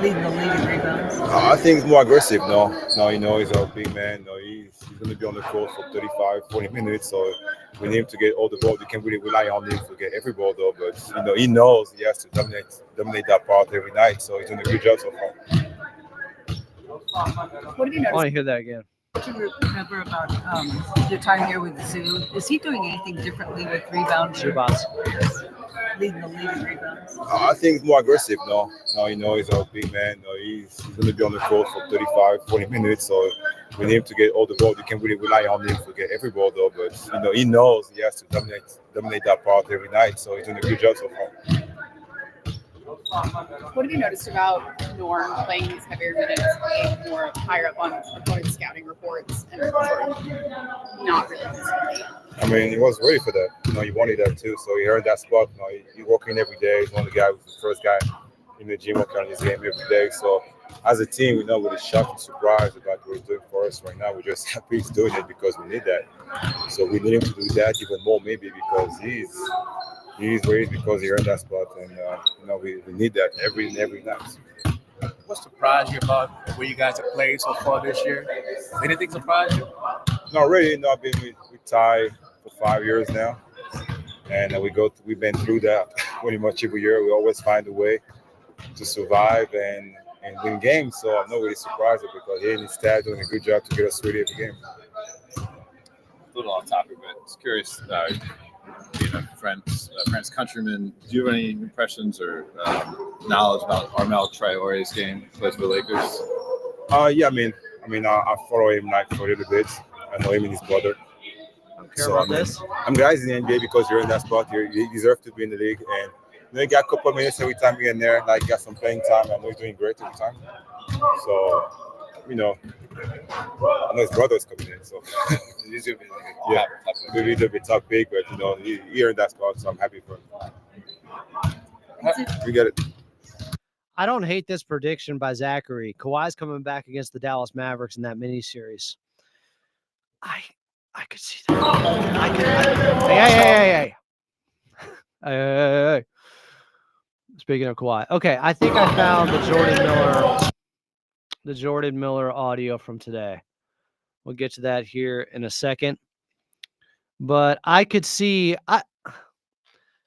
Leading the league in rebounds? I think he's more aggressive now. Now, he's a big man. He's going to be on the court for 35, 40 minutes. So we need him to get all the ball. You can't really rely on him to get every ball, though. But, he knows he has to dominate that part every night. So he's doing a good job so far. What have you I want noticed? to hear that again. What do you remember about your time here with Zoo? Is he doing anything differently with rebounding? Zubats. Leading the league in rebounds. I think he's more aggressive now. Now, he's a big man. He's going to be on the court for 35, 40 minutes. So we need him to get all the ball. You can't really rely on him to get every ball, though. But, he knows he has to dominate that part every night. So he's doing a good job so far. What have you noticed about Norm playing these heavier minutes, being more higher up on opponent scouting reports and sort of not really listening? I mean, he was ready for that. He wanted that too. So he earned that spot. He working every day. He's one of the guys, the first guy in the gym working on his game every day. So as a team, we're not really shocked and surprised about what he's doing for us right now. We're just happy he's doing it because we need that. So we need him to do that even more, maybe because he's ready because he earned that spot, and we need that every night. What surprised you about where you guys have played so far this year? Anything surprise you? Not really. I've been with Ty for 5 years now, and we've been through that pretty much every year. We always find a way to survive and win games. So I'm not really surprised because he and his staff doing a good job to get us ready every game. A little off topic, but just curious. Being a friend's countryman, do you have any impressions or knowledge about Armel Traore's game? Plays for the Lakers. Yeah. I follow him for a little bit. I know him and his brother. I'm guys in the NBA because you're in that spot. You deserve to be in the league, and you got a couple of minutes every time you're in there. Like, got some playing time. I know he's doing great every time. So, I know his brother's coming in. So, He's gonna be maybe a little bit top big, but he earned that spot, so I'm happy for him. We got it. I don't hate this prediction by Zachary. Kawhi's coming back against the Dallas Mavericks in that miniseries. I could see that. Hey. Speaking of Kawhi. Okay, I think I found the Jordan Miller audio from today. We'll get to that here in a second. But I could see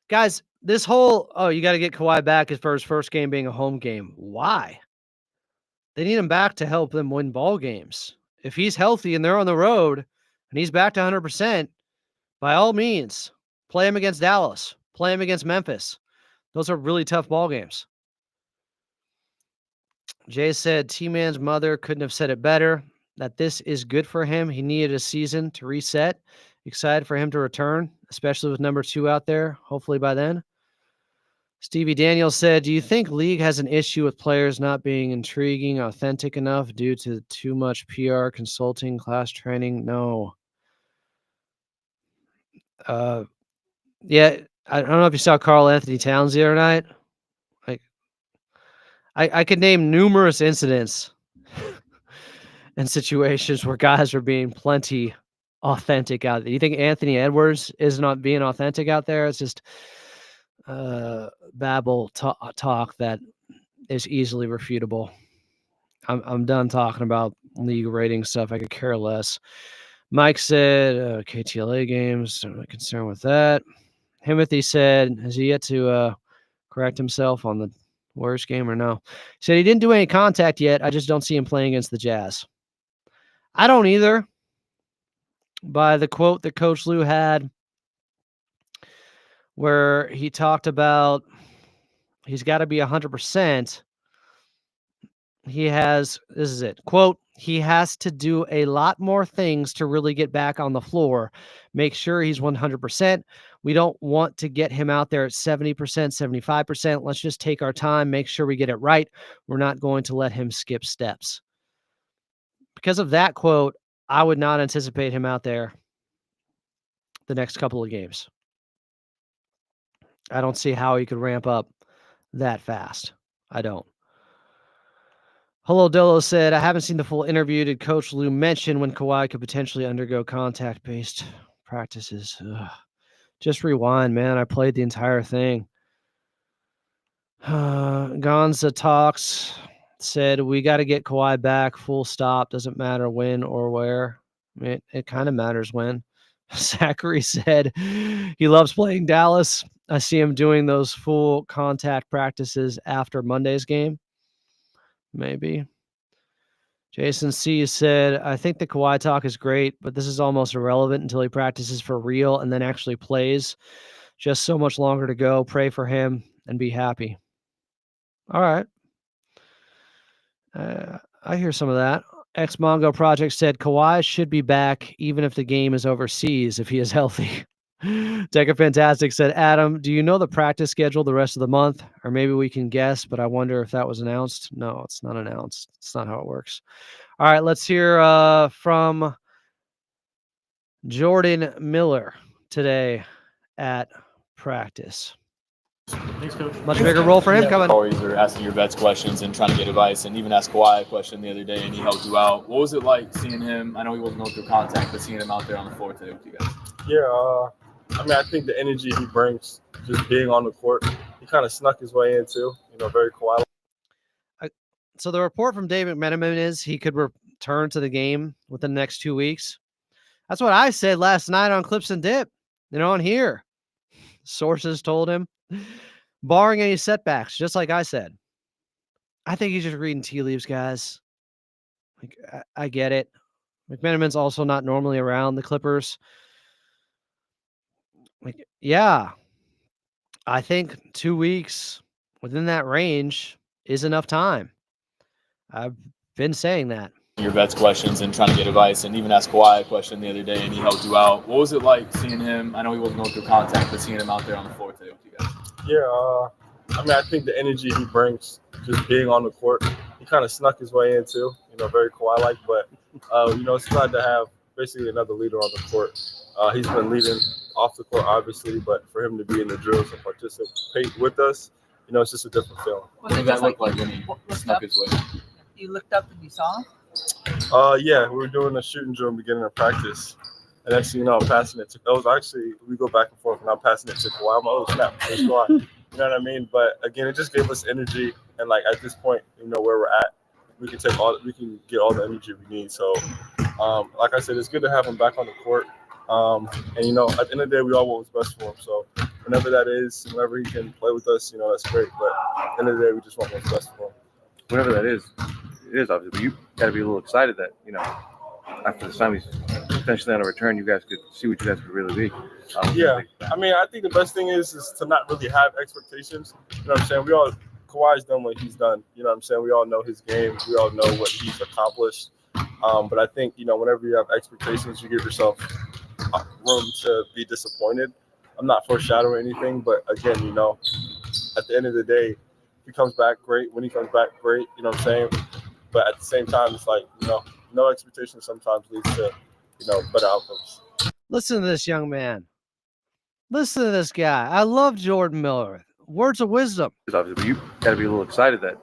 guys, this whole you got to get Kawhi back for his first game being a home game. Why? They need him back to help them win ball games. If he's healthy and they're on the road and he's back to 100%, by all means, play him against Dallas, play him against Memphis. Those are really tough ball games. Jay said T-Man's mother couldn't have said it better, that this is good for him. He needed a season to reset. Excited for him to return, especially with number 2 out there, hopefully by then. Stevie Daniels said, do you think league has an issue with players not being intriguing, authentic enough due to too much PR, consulting, class training? No. Yeah, I don't know if you saw Karl Anthony Towns the other night. I could name numerous incidents and situations where guys are being plenty authentic out there. You think Anthony Edwards is not being authentic out there? It's just babble talk that is easily refutable. I'm done talking about league rating stuff. I could care less. Mike said KTLA games. I'm not concerned with that. Timothy said, has he yet to correct himself on the worst game or no? He said he didn't do any contact yet. I just don't see him playing against the Jazz. I don't either. By the quote that Coach Lou had where he talked about he's got to be 100%. This is it. Quote, he has to do a lot more things to really get back on the floor. Make sure he's 100%. We don't want to get him out there at 70%, 75%. Let's just take our time, make sure we get it right. We're not going to let him skip steps. Because of that quote, I would not anticipate him out there the next couple of games. I don't see how he could ramp up that fast. I don't. Hello Dolo said, I haven't seen the full interview. Did Coach Lou mention when Kawhi could potentially undergo contact-based practices? Ugh. Just rewind, man. I played the entire thing. Gonza Talks said, we got to get Kawhi back, full stop. Doesn't matter when or where. I mean, it kind of matters when. Zachary said he loves playing Dallas. I see him doing those full contact practices after Monday's game. Maybe. Jason C said, I think the Kawhi talk is great, but this is almost irrelevant until he practices for real and then actually plays. Just so much longer to go. Pray for him and be happy. All right. I hear some of that. X Mongo Project said Kawhi should be back even if the game is overseas if he is healthy. Deca Fantastic said, Adam, do you know the practice schedule the rest of the month? Or maybe we can guess, but I wonder if that was announced. No, it's not announced. It's not how it works. All right, let's hear from Jordan Miller today at practice. Thanks, Coach. Much bigger role for him coming. Always are asking your vets questions and trying to get advice, and even asked Kawhi a question the other day, and he helped you out. What was it like seeing him? I know he wasn't going through contact, but seeing him out there on the floor today with you guys. Yeah, I mean, I think the energy he brings, just being on the court, he kind of snuck his way into, very Kawhi. So the report from Dave McMenamin is he could return to the game within the next 2 weeks. That's what I said last night on Clips and Dip, on here. Sources told him, barring any setbacks, just like I said. I think he's just reading tea leaves, guys. Like, I get it. McMenamin's also not normally around the Clippers. Like, yeah, I think 2 weeks within that range is enough time. I've been saying that. Your vets questions and trying to get advice, and even asked Kawhi a question the other day, and he helped you out. What was it like seeing him? I know he wasn't going through contact, but seeing him out there on the floor today with you guys. Yeah, I mean, I think the energy he brings, just being on the court, he kind of snuck his way into, very Kawhi-like, but, it's glad to have basically another leader on the court. He's been leading off the court, obviously, but for him to be in the drills and participate with us, it's just a different feeling. What did that look like when he snuck his way? You looked up and you saw him? Yeah, we were doing a shooting drill in the beginning of practice. And next thing you know, I'm passing it to – it was actually – we go back and forth, and I'm passing it to Kawhi. I'm like, oh, snap, it's Kawhi. You know what I mean? But, again, it just gave us energy. And, at this point, where we're at, we can get all the energy we need. So, like I said, it's good to have him back on the court. And, at the end of the day, we all want what's best for him. So, whenever that is, whenever he can play with us, that's great. But at the end of the day, we just want what's best for him. Whenever that is, it is obviously. But you got to be a little excited that, after the time he's potentially on a return, you guys could see what you guys could really be. Yeah. I mean, I think the best thing is to not really have expectations. You know what I'm saying? Kawhi's done what he's done. You know what I'm saying? We all know his game. We all know what he's accomplished. But I think, whenever you have expectations, you give yourself room to be disappointed. I'm not foreshadowing anything, but again, at the end of the day, if he comes back, great. When he comes back, great. You know what I'm saying? But at the same time, it's like, no expectation sometimes leads to, better outcomes. Listen to this young man. Listen to this guy. I love Jordan Miller. Words of wisdom. Obviously, but you got to be a little excited that,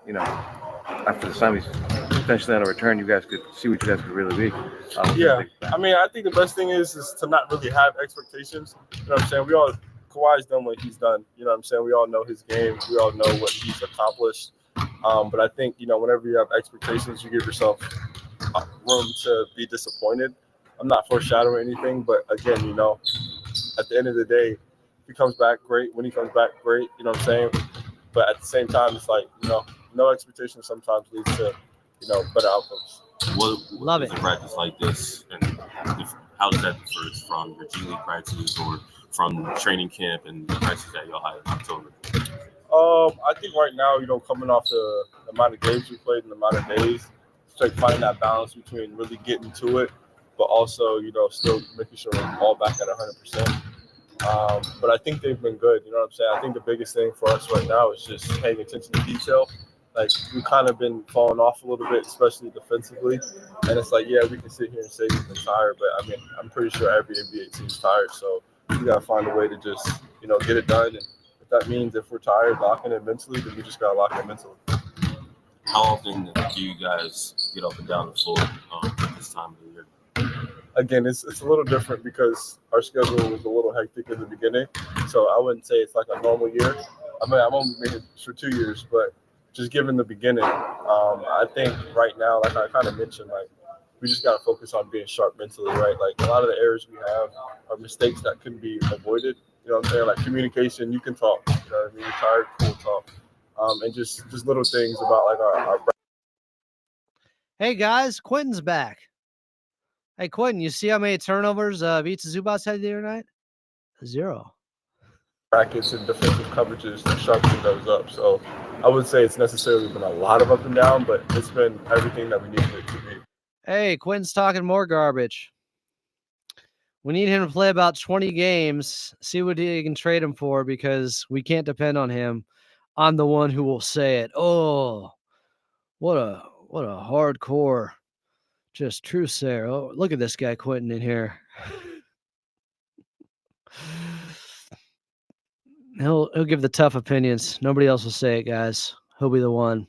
after the time he's potentially on a return, you guys could see what you guys could really be. Yeah. I mean, I think the best thing is to not really have expectations. You know what I'm saying? Kawhi's done what he's done. You know what I'm saying? We all know his game. We all know what he's accomplished. But I think, whenever you have expectations, you give yourself room to be disappointed. I'm not foreshadowing anything, but again, at the end of the day, if he comes back, great. When he comes back, great. You know what I'm saying? But at the same time, it's like, no expectation sometimes leads to, better outcomes. What is a practice like this, and how does that differ from your G League practices or from training camp and the practices that y'all had in October? I think right now, coming off the amount of games we played and the amount of days, it's like finding that balance between really getting to it, but also, still making sure we're all back at 100%. But I think they've been good. You know what I'm saying? I think the biggest thing for us right now is just paying attention to detail. Like, we've kind of been falling off a little bit, especially defensively. And it's like, yeah, we can sit here and say we've been tired, but I mean, I'm pretty sure every NBA team's tired. So we got to find a way to just, get it done. And if that means if we're tired, locking it mentally, then we just got to lock it mentally. How often do you guys get up and down the floor at this time of the year? Again, it's a little different because our schedule was a little hectic in the beginning. So I wouldn't say it's like a normal year. I mean, I've only been here for 2 years, but just given the beginning, I think right now, like I kind of mentioned, like we just got to focus on being sharp mentally, right? Like a lot of the errors we have are mistakes that can be avoided. You know what I'm saying? Like communication, you can talk. You know what I mean? You're tired, cool, talk. And just little things about like our Hey guys, Quentin's back. Hey Quentin, you see how many turnovers Vita Zubats had the other night? 0. Brackets and defensive coverages to sharpen those up. So I would say it's necessarily been a lot of up and down, but it's been everything that we needed it to be. Hey, Quentin's talking more garbage. We need him to play about 20 games, see what he can trade him for, because we can't depend on him. I'm the one who will say it. Oh, what a hardcore, just true Sarah. Oh, look at this guy Quentin in here. He'll give the tough opinions. Nobody else will say it, guys. He'll be the one.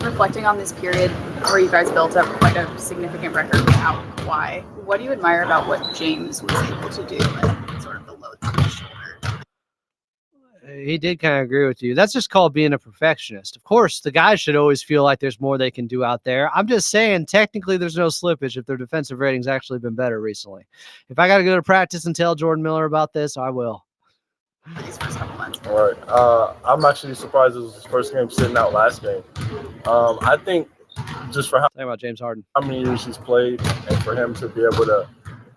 Reflecting on this period where you guys built up quite a significant record without Kawhi, what do you admire about what James was able to do and sort of the load on his shoulder? He did kind of agree with you. That's just called being a perfectionist. Of course, the guys should always feel like there's more they can do out there. I'm just saying, technically, there's no slippage if their defensive rating's actually been better recently. If I got to go to practice and tell Jordan Miller about this, I will. These first couple months. All right. I'm actually surprised it was his first game sitting out last game. I think just for Talking about James Harden. how many years he's played and for him to be able to,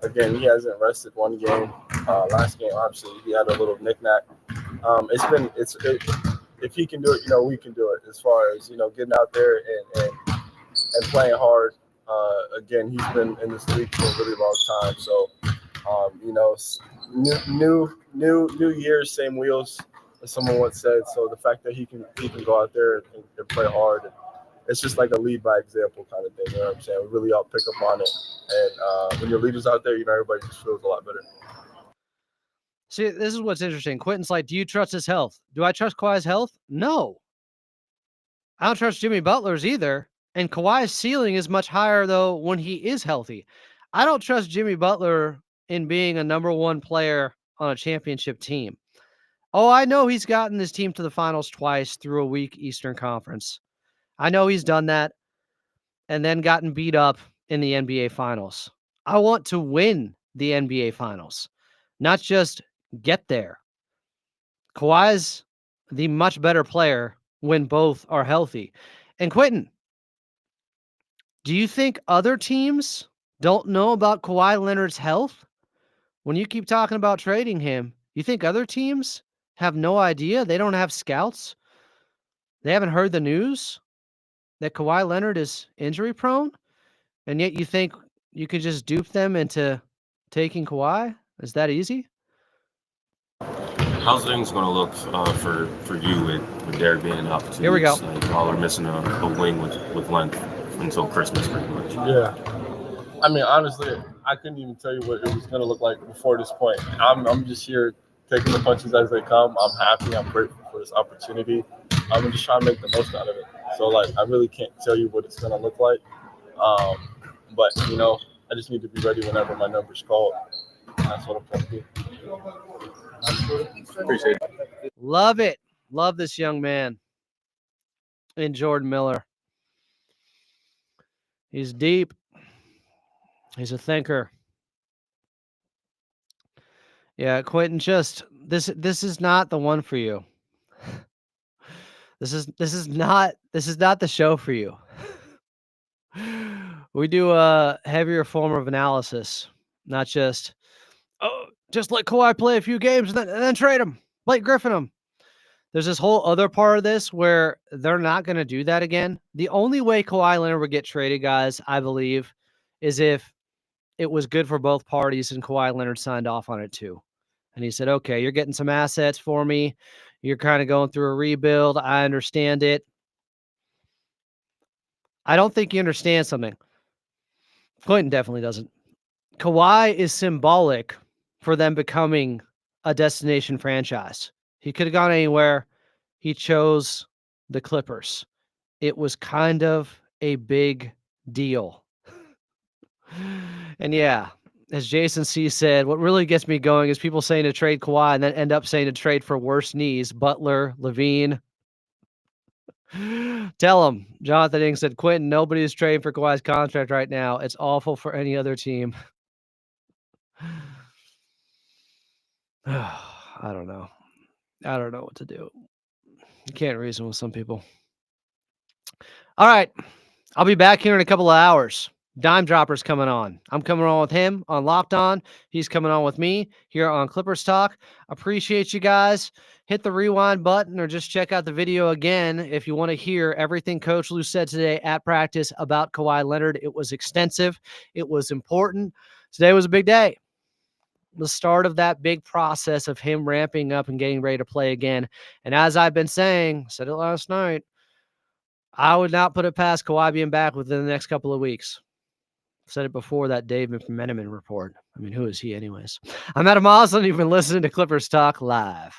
again, he hasn't rested one game. Last game, obviously, he had a little knick-knack. If he can do it, we can do it as far as, getting out there and playing hard. Again, he's been in this league for a really long time. So, new year, same wheels, as someone once said. So the fact that he can go out there and play hard, it's just like a lead by example kind of thing. You know what I'm saying? We really all pick up on it. And when your leader's out there, everybody just feels a lot better. See, this is what's interesting. Quentin's like, do you trust his health? Do I trust Kawhi's health? No. I don't trust Jimmy Butler's either. And Kawhi's ceiling is much higher, though, when he is healthy. I don't trust Jimmy Butler in being a number one player on a championship team. Oh, I know he's gotten his team to the finals twice through a weak Eastern Conference. I know he's done that and then gotten beat up in the NBA Finals. I want to win the NBA Finals, not just get there. Kawhi's the much better player when both are healthy. And Quentin, do you think other teams don't know about Kawhi Leonard's health? When you keep talking about trading him, you think other teams have no idea? They don't have scouts? They haven't heard the news that Kawhi Leonard is injury prone? And yet you think you could just dupe them into taking Kawhi? Is that easy? How's things going to look for you with Derek being out 2 Here we weeks? go. Like, y'all are missing a wing with length until Christmas, pretty much. Yeah. I mean, honestly, I couldn't even tell you what it was going to look like before this point. I'm just here taking the punches as they come. I'm happy. I'm grateful for this opportunity. I'm just trying to make the most out of it. So, I really can't tell you what it's going to look like. But, I just need to be ready whenever my number's called. That's what I'm trying to do. Appreciate it. Love it. Love this young man in Jordan Miller. He's deep. He's a thinker. Yeah, Quentin, just this is not the one for you. This is not the show for you. We do a heavier form of analysis, not just let Kawhi play a few games and then trade him. Blake Griffin him. There's this whole other part of this where they're not going to do that again. The only way Kawhi Leonard would get traded, guys, I believe, is if it was good for both parties and Kawhi Leonard signed off on it too. And he said, okay, you're getting some assets for me. You're kind of going through a rebuild. I understand it. I don't think you understand something. Clinton definitely doesn't. Kawhi is symbolic for them becoming a destination franchise. He could have gone anywhere. He chose the Clippers. It was kind of a big deal. And yeah, as Jason C. said, what really gets me going is people saying to trade Kawhi and then end up saying to trade for worse knees. Butler, Levine. Tell him. Jonathan Ing said, Quentin, nobody is trading for Kawhi's contract right now. It's awful for any other team. I don't know. I don't know what to do. You can't reason with some people. All right. I'll be back here in a couple of hours. Dime Dropper's coming on. I'm coming on with him on Locked On. He's coming on with me here on Clippers Talk. Appreciate you guys. Hit the rewind button or just check out the video again if you want to hear everything Coach Lou said today at practice about Kawhi Leonard. It was extensive. It was important. Today was a big day. The start of that big process of him ramping up and getting ready to play again. And as I've been saying, said it last night, I would not put it past Kawhi being back within the next couple of weeks. I've said it before, that Dave McMenamin report. I mean, who is he anyways? I'm Adam Moslin. You've been listening to Clippers Talk Live.